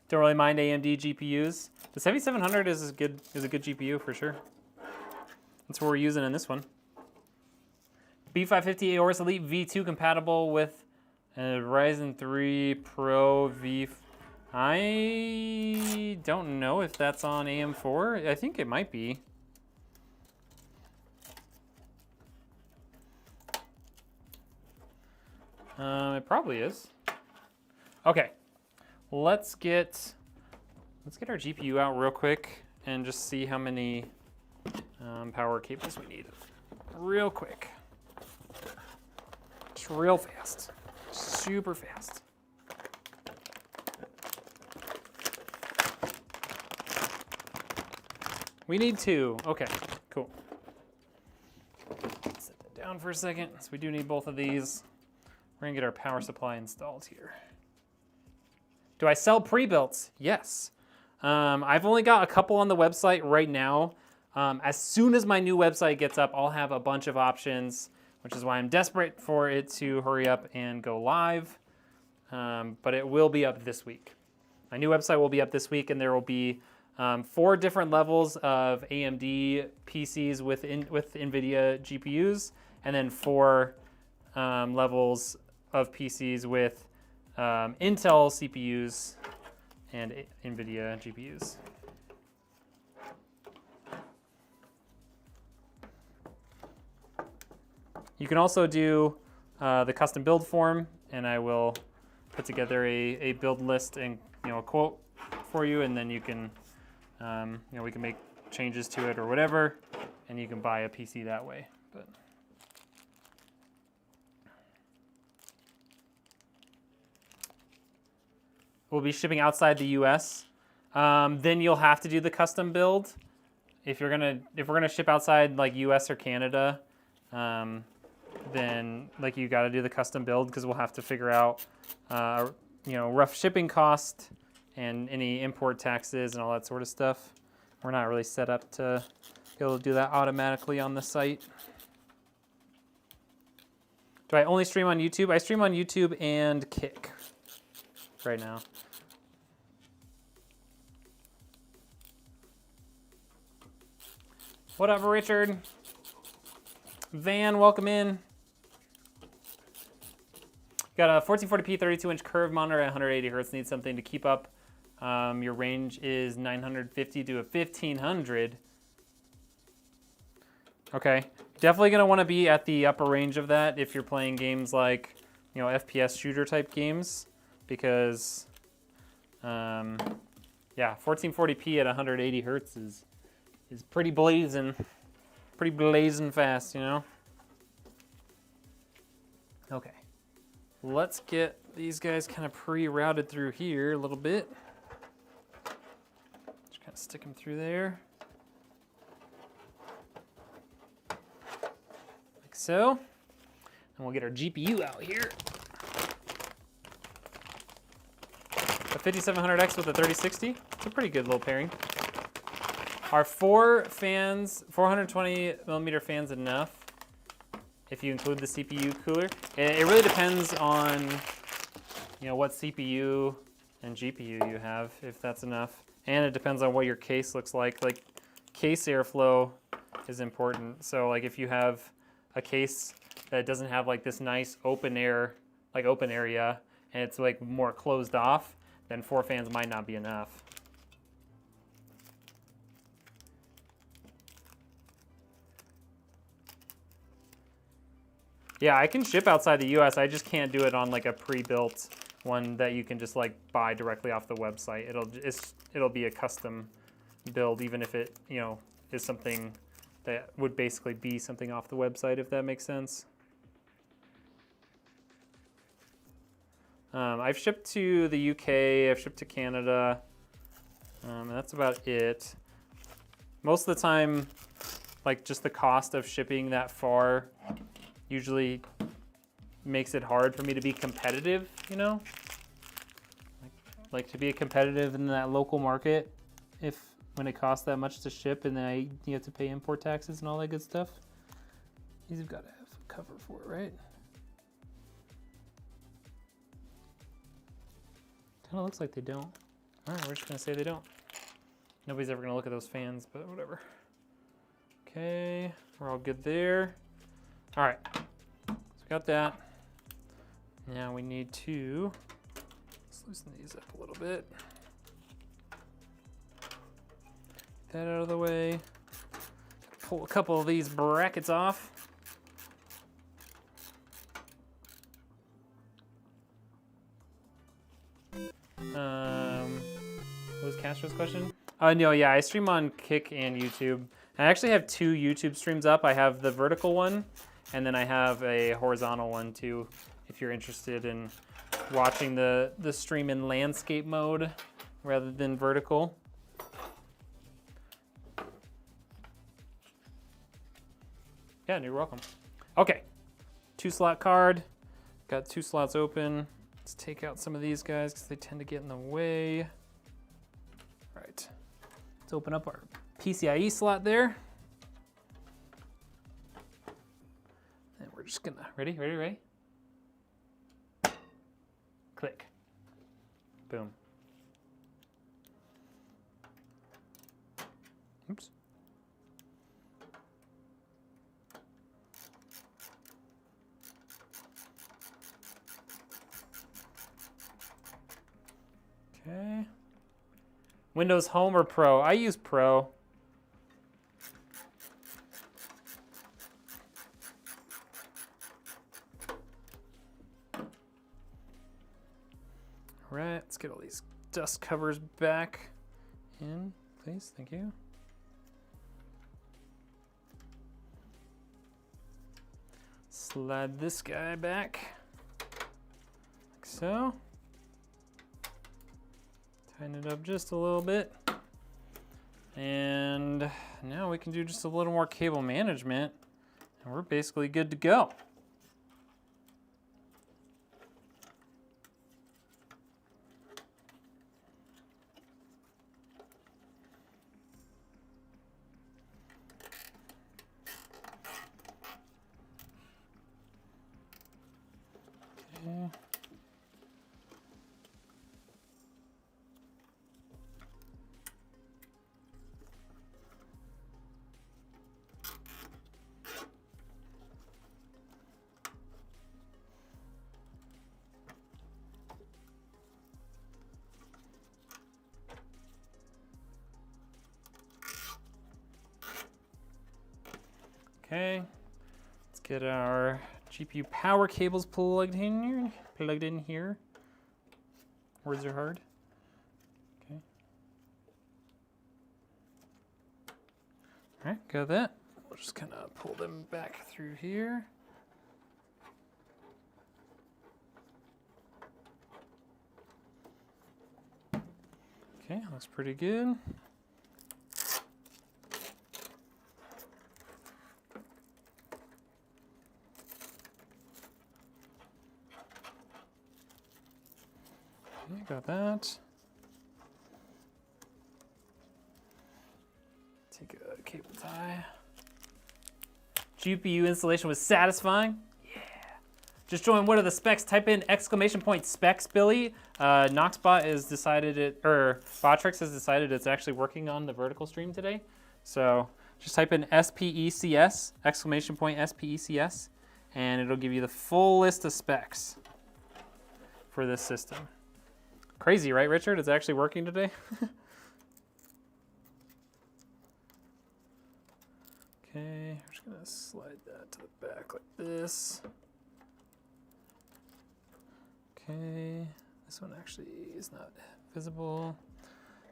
Don't really mind AMD GPUs. The 7700 is a good GPU for sure. That's what we're using in this one. B550 Aorus Elite V2 compatible with a Ryzen 3 Pro V. I don't know if that's on AM4. I think it might be. It probably is. Okay, let's get our GPU out real quick and just see how many power cables we need. Real quick, just real fast, super fast. We need 2. Okay, cool. Set that down for a second. So we do need both of these. We're gonna get our power supply installed here. Do I sell pre-builts? Yes. I've only got a couple on the website right now. As soon as my new website gets up, I'll have a bunch of options, which is why I'm desperate for it to hurry up and go live. But it will be up this week. My new website will be up this week, and there will be 4 different levels of AMD PCs with Nvidia GPUs, and then 4 levels of PCs with Intel CPUs and Nvidia GPUs. You can also do the custom build form, and I will put together a build list and a quote for you, and then you can we can make changes to it or whatever, and you can buy a PC that way. But will be shipping outside the US, then you'll have to do the custom build. If we're gonna ship outside like US or Canada, then like you got to do the custom build because we'll have to figure out rough shipping cost and any import taxes and all that sort of stuff. We're not really set up to be able to do that automatically on the site. Do I only stream on YouTube? I stream on YouTube and Kick right now. What up, Richard? Van, welcome in. Got a 1440p 32-inch curved monitor at 180 hertz. Need something to keep up. Your range is 950 to 1500. Okay, definitely gonna want to be at the upper range of that if you're playing games like, FPS shooter type games, because, yeah, 1440p at 180 hertz is pretty blazing fast, Okay, let's get these guys kind of pre-routed through here a little bit. Just kind of stick them through there. Like so. And we'll get our GPU out here. A 5700X with a 3060. It's a pretty good little pairing. Are 4 fans, 420 millimeter fans enough if you include the CPU cooler? It really depends on, what CPU and GPU you have, if that's enough. And it depends on what your case looks like. Like, case airflow is important. So, like, if you have a case that doesn't have, like, this nice open area, and it's, like, more closed off, then 4 fans might not be enough. Yeah, I can ship outside the US. I just can't do it on like a pre-built one that you can just like buy directly off the website. It'll be a custom build, even if it is something that would basically be something off the website, if that makes sense. I've shipped to the UK. I've shipped to Canada, and that's about it. Most of the time, like just the cost of shipping that far usually makes it hard for me to be competitive, like to be competitive in that local market when it costs that much to ship, and then you have to pay import taxes and all that good stuff. These have got to have a cover for it, right? Kind of looks like they don't. All right, we're just gonna say they don't. Nobody's ever gonna look at those fans, but whatever. Okay, we're all good there. All right, so we got that. Now we need to, let's loosen these up a little bit. Get that out of the way. Pull a couple of these brackets off. What was Castro's question? No, yeah, I stream on Kick and YouTube. I actually have 2 YouTube streams up. I have the vertical one, and then I have a horizontal one too, if you're interested in watching the stream in landscape mode rather than vertical. Yeah, you're welcome. Okay, 2-slot card. Got 2 slots open. Let's take out some of these guys because they tend to get in the way. All right, let's open up our PCIe slot there. And we're just gonna, ready? Click. Boom. Oops. Okay. Windows Home or Pro? I use Pro. All right, let's get all these dust covers back in, please. Thank you. Slide this guy back, like so. Tighten it up just a little bit. And now we can do just a little more cable management, and we're basically good to go. Okay. Okay, let's get our GPU power cables plugged in here. Words are hard. Okay. All right, got that. We'll just kind of pull them back through here. Okay, looks pretty good. Okay, got that. Take a cable tie. GPU installation was satisfying. Yeah. Just join what are the specs? Type in !specs, Billy. Noxbot has decided Botrix has decided it's actually working on the vertical stream today. So just type in SPECS, !SPECS, and it'll give you the full list of specs for this system. Crazy, right, Richard? It's actually working today. Okay, we're just gonna slide that to the back like this. Okay, this one actually is not visible,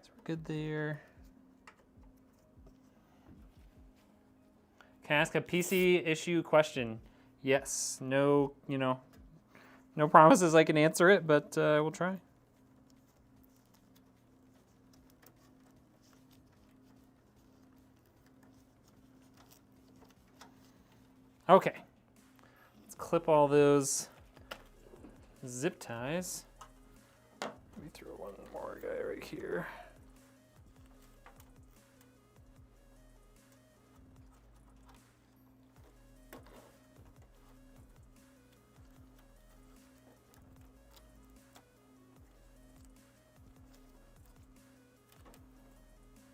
so we're good there. Can I ask a PC issue question? Yes, no, no promises I can answer it, but we'll try. Okay, let's clip all those zip ties. Let me throw one more guy right here.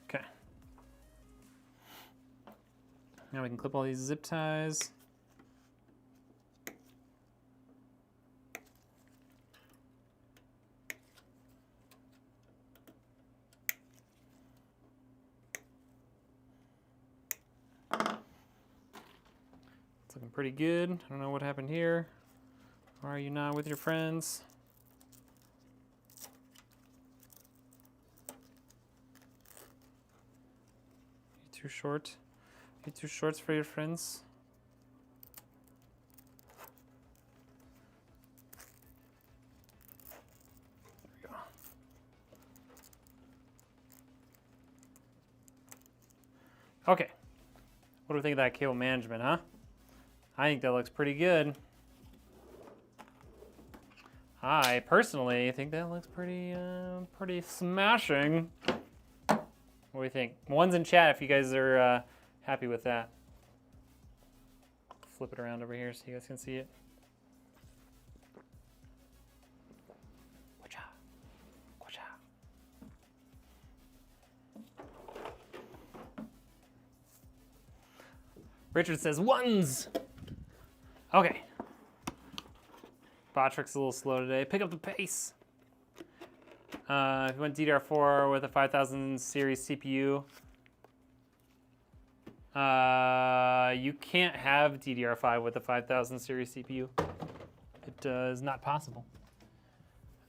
Okay. Now we can clip all these zip ties. It's looking pretty good. I don't know what happened here. Why are you not with your friends? You too short? You too shorts for your friends? There we go. Okay. What do we think of that cable management, huh? I think that looks pretty good. I personally think that looks pretty smashing. What do you think? One's in chat if you guys are happy with that. Flip it around over here so you guys can see it. Watcha. Watcha. Richard says ones. Okay. Botrix a little slow today. Pick up the pace. If you went DDR4 with a 5000 series CPU, you can't have DDR5 with a 5000 series CPU. It is not possible.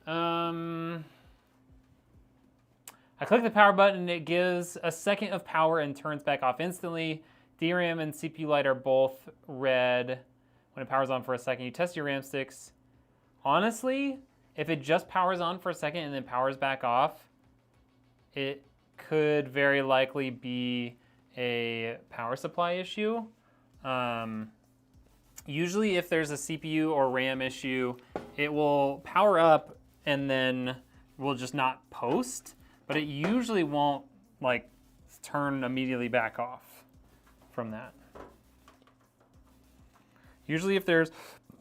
I click the power button and it gives a second of power and turns back off instantly. DRAM and CPU light are both red when it powers on for a second. You test your RAM sticks. Honestly, if it just powers on for a second and then powers back off, it could very likely be a power supply issue. Usually if there's a CPU or RAM issue, it will power up and then will just not post, but it usually won't like turn immediately back off from that. Usually if there's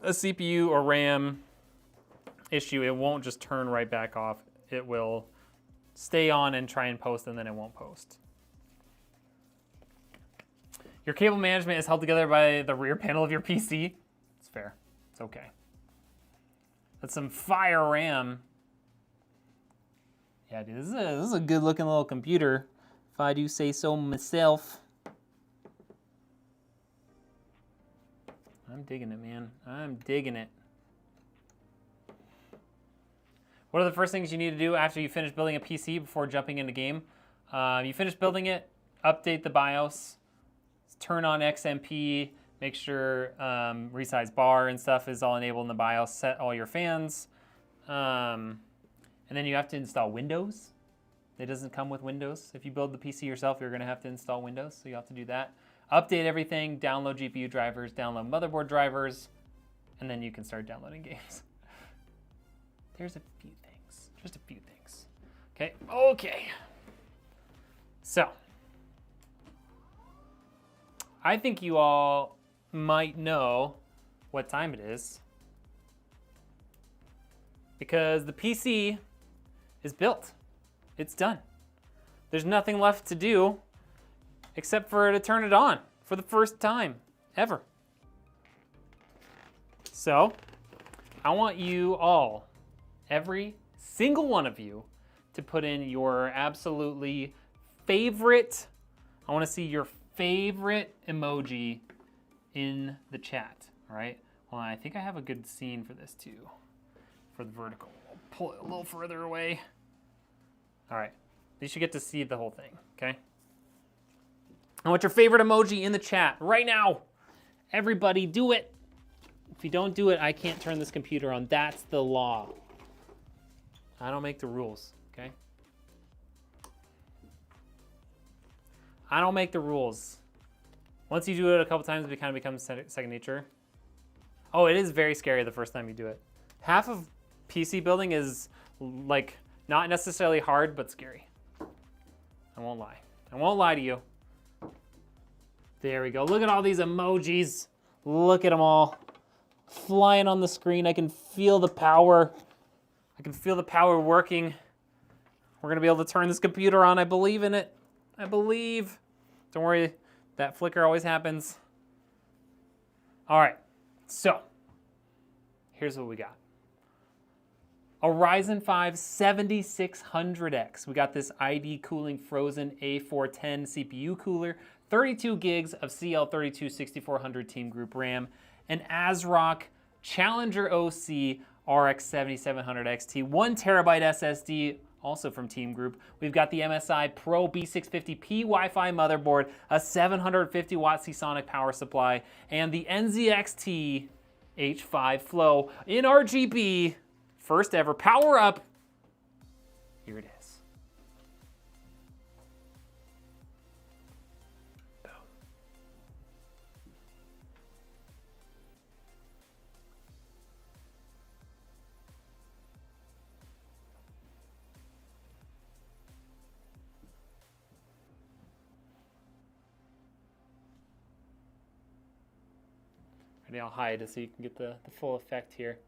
a CPU or RAM issue, it won't just turn right back off. It will stay on and try and post, and then it won't post. Your cable management is held together by the rear panel of your PC. It's fair. It's okay. That's some fire RAM. Yeah, dude, this is a good looking little computer, if I do say so myself. I'm digging it, man. I'm digging it. What are the first things you need to do after you finish building a PC before jumping into game? You finish building it, update the BIOS, turn on XMP, make sure resize bar and stuff is all enabled in the BIOS, set all your fans. And then you have to install Windows. It doesn't come with Windows. If you build the PC yourself, you're gonna have to install Windows, so you have to do that. Update everything, download GPU drivers, download motherboard drivers, and then you can start downloading games. There's a few things, just a few things. Okay. So, I think you all might know what time it is because the PC is built. It's done. There's nothing left to do except for to turn it on for the first time ever. So, I want you all, every single one of you, to put in your absolutely favorite, I want to see your favorite emoji in the chat, all right? Well, I think I have a good scene for this too, for the vertical. I'll pull it a little further away. All right, you should get to see the whole thing, okay? I want your favorite emoji in the chat right now. Everybody do it. If you don't do it, I can't turn this computer on. That's the law. I don't make the rules, okay? I don't make the rules. Once you do it a couple times, it kind of becomes second nature. Oh, it is very scary the first time you do it. Half of PC building is like not necessarily hard, but scary. I won't lie. I won't lie to you. There we go. Look at all these emojis. Look at them all flying on the screen. I can feel the power. I can feel the power working. We're gonna be able to turn this computer on. I believe in it. I believe. Don't worry, that flicker always happens. All right, so here's what we got. A Ryzen 5 7600X. We got this ID Cooling Frozen A410 CPU cooler, 32 gigs of CL32-6400 Team Group RAM, an ASRock Challenger OC RX 7700 XT, 1 terabyte SSD, also from Team Group. We've got the MSI Pro B650P Wi-Fi motherboard, a 750 watt Seasonic power supply, and the NZXT H5 Flow in RGB. First ever power up. Here it is. Boom. Ready, I'll hide so you can get the full effect here.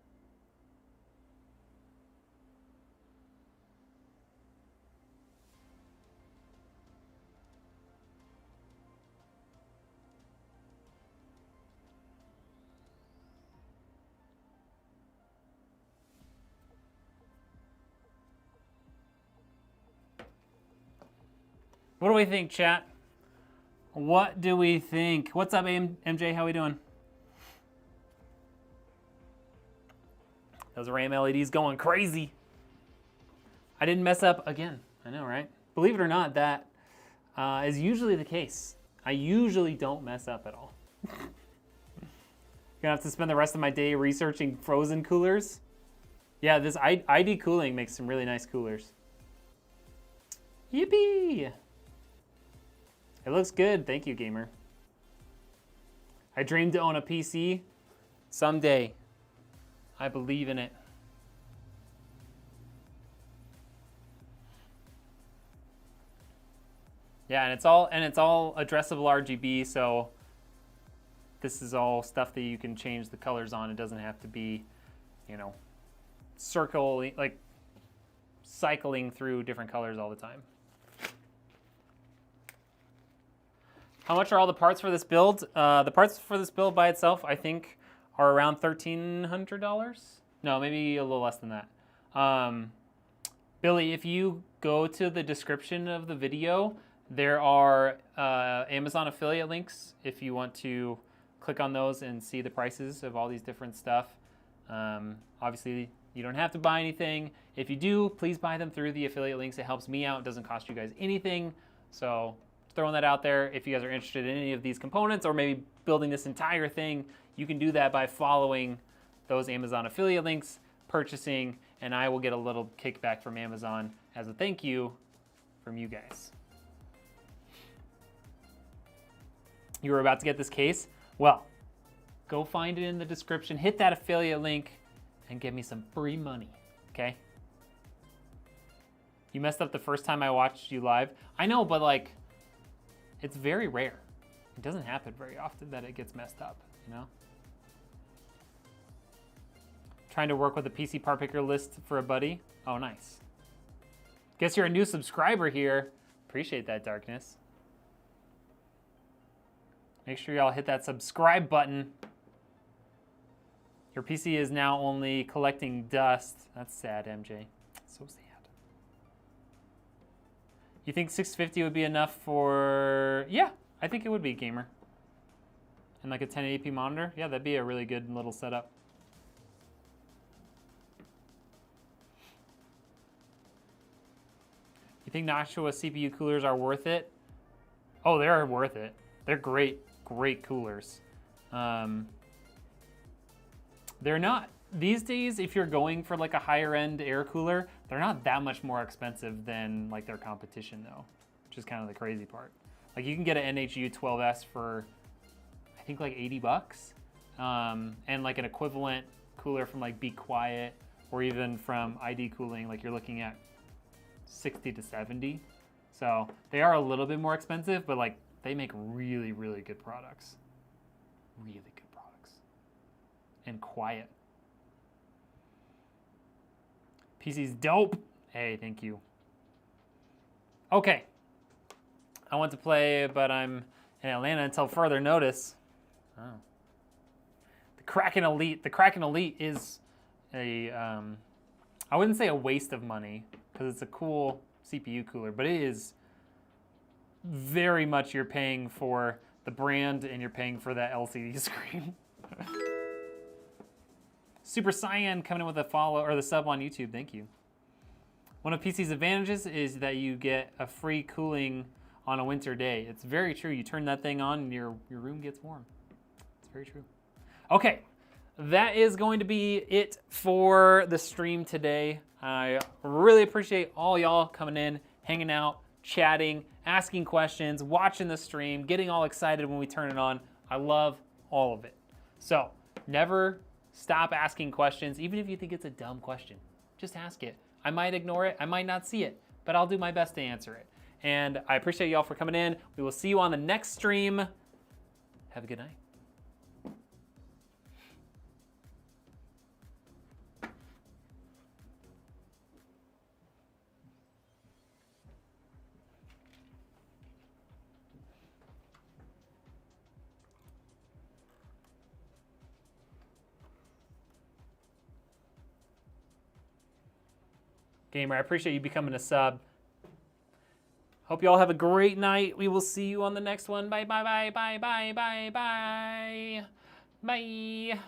What do we think, chat? What do we think? What's up, MJ? How we doing? Those RAM LEDs going crazy. I didn't mess up again. I know, right? Believe it or not, that is usually the case. I usually don't mess up at all. Gonna have to spend the rest of my day researching frozen coolers. Yeah, this ID cooling makes some really nice coolers. Yippee! It looks good. Thank you, gamer. I dream to own a PC someday. I believe in it. Yeah, and it's all addressable RGB, so this is all stuff that you can change the colors on. It doesn't have to be, you know, cycling through different colors all the time. How much are all the parts for this build? The parts for this build by itself, I think, are around $1,300. No, maybe a little less than that. Billy, if you go to the description of the video, there are Amazon affiliate links if you want to click on those and see the prices of all these different stuff. Obviously, you don't have to buy anything. If you do, please buy them through the affiliate links. It helps me out. It doesn't cost you guys anything. So just throwing that out there. If you guys are interested in any of these components or maybe building this entire thing, you can do that by following those Amazon affiliate links, purchasing, and I will get a little kickback from Amazon as a thank you from you guys. You were about to get this case? Well, go find it in the description, hit that affiliate link, and give me some free money, okay? You messed up the first time I watched you live. I know, but like, it's very rare. It doesn't happen very often that it gets messed up, you know? Trying to work with a PC part picker list for a buddy. Oh, nice. Guess you're a new subscriber here. Appreciate that, Darkness. Make sure y'all hit that subscribe button. Your PC is now only collecting dust. That's sad, MJ. So sad. You think 650 would be enough for... Yeah, I think it would be, gamer. And like a 1080p monitor? Yeah, that'd be a really good little setup. You think Nashua CPU coolers are worth it? Oh, they're worth it. They're great coolers. They're not, these days, if you're going for like a higher end air cooler, they're not that much more expensive than like their competition though, which is kind of the crazy part. Like you can get an NHU 12S for, I think like 80 bucks. And like an equivalent cooler from like Be Quiet or even from ID Cooling, like you're looking at 60 to 70. So they are a little bit more expensive, but like they make really, really good products. Really good products. And quiet. PC's dope. Hey, thank you. Okay. I want to play, but I'm in Atlanta until further notice. Oh. The Kraken Elite. The Kraken Elite is a, I wouldn't say a waste of money, because it's a cool CPU cooler, but it is very much you're paying for the brand and you're paying for that LCD screen. Super Cyan coming in with a follow or the sub on YouTube. Thank you. One of PC's advantages is that you get a free cooling on a winter day. It's very true. You turn that thing on and your room gets warm. It's very true. Okay, that is going to be it for the stream today. I really appreciate all y'all coming in, hanging out, chatting, asking questions, watching the stream, getting all excited when we turn it on. I love all of it. So never stop asking questions, even if you think it's a dumb question. Just ask it. I might ignore it. I might not see it, but I'll do my best to answer it. And I appreciate y'all for coming in. We will see you on the next stream. Have a good night. Gamer, I appreciate you becoming a sub. Hope you all have a great night. We will see you on the next one. Bye, bye, bye, bye, bye, bye, bye. Bye.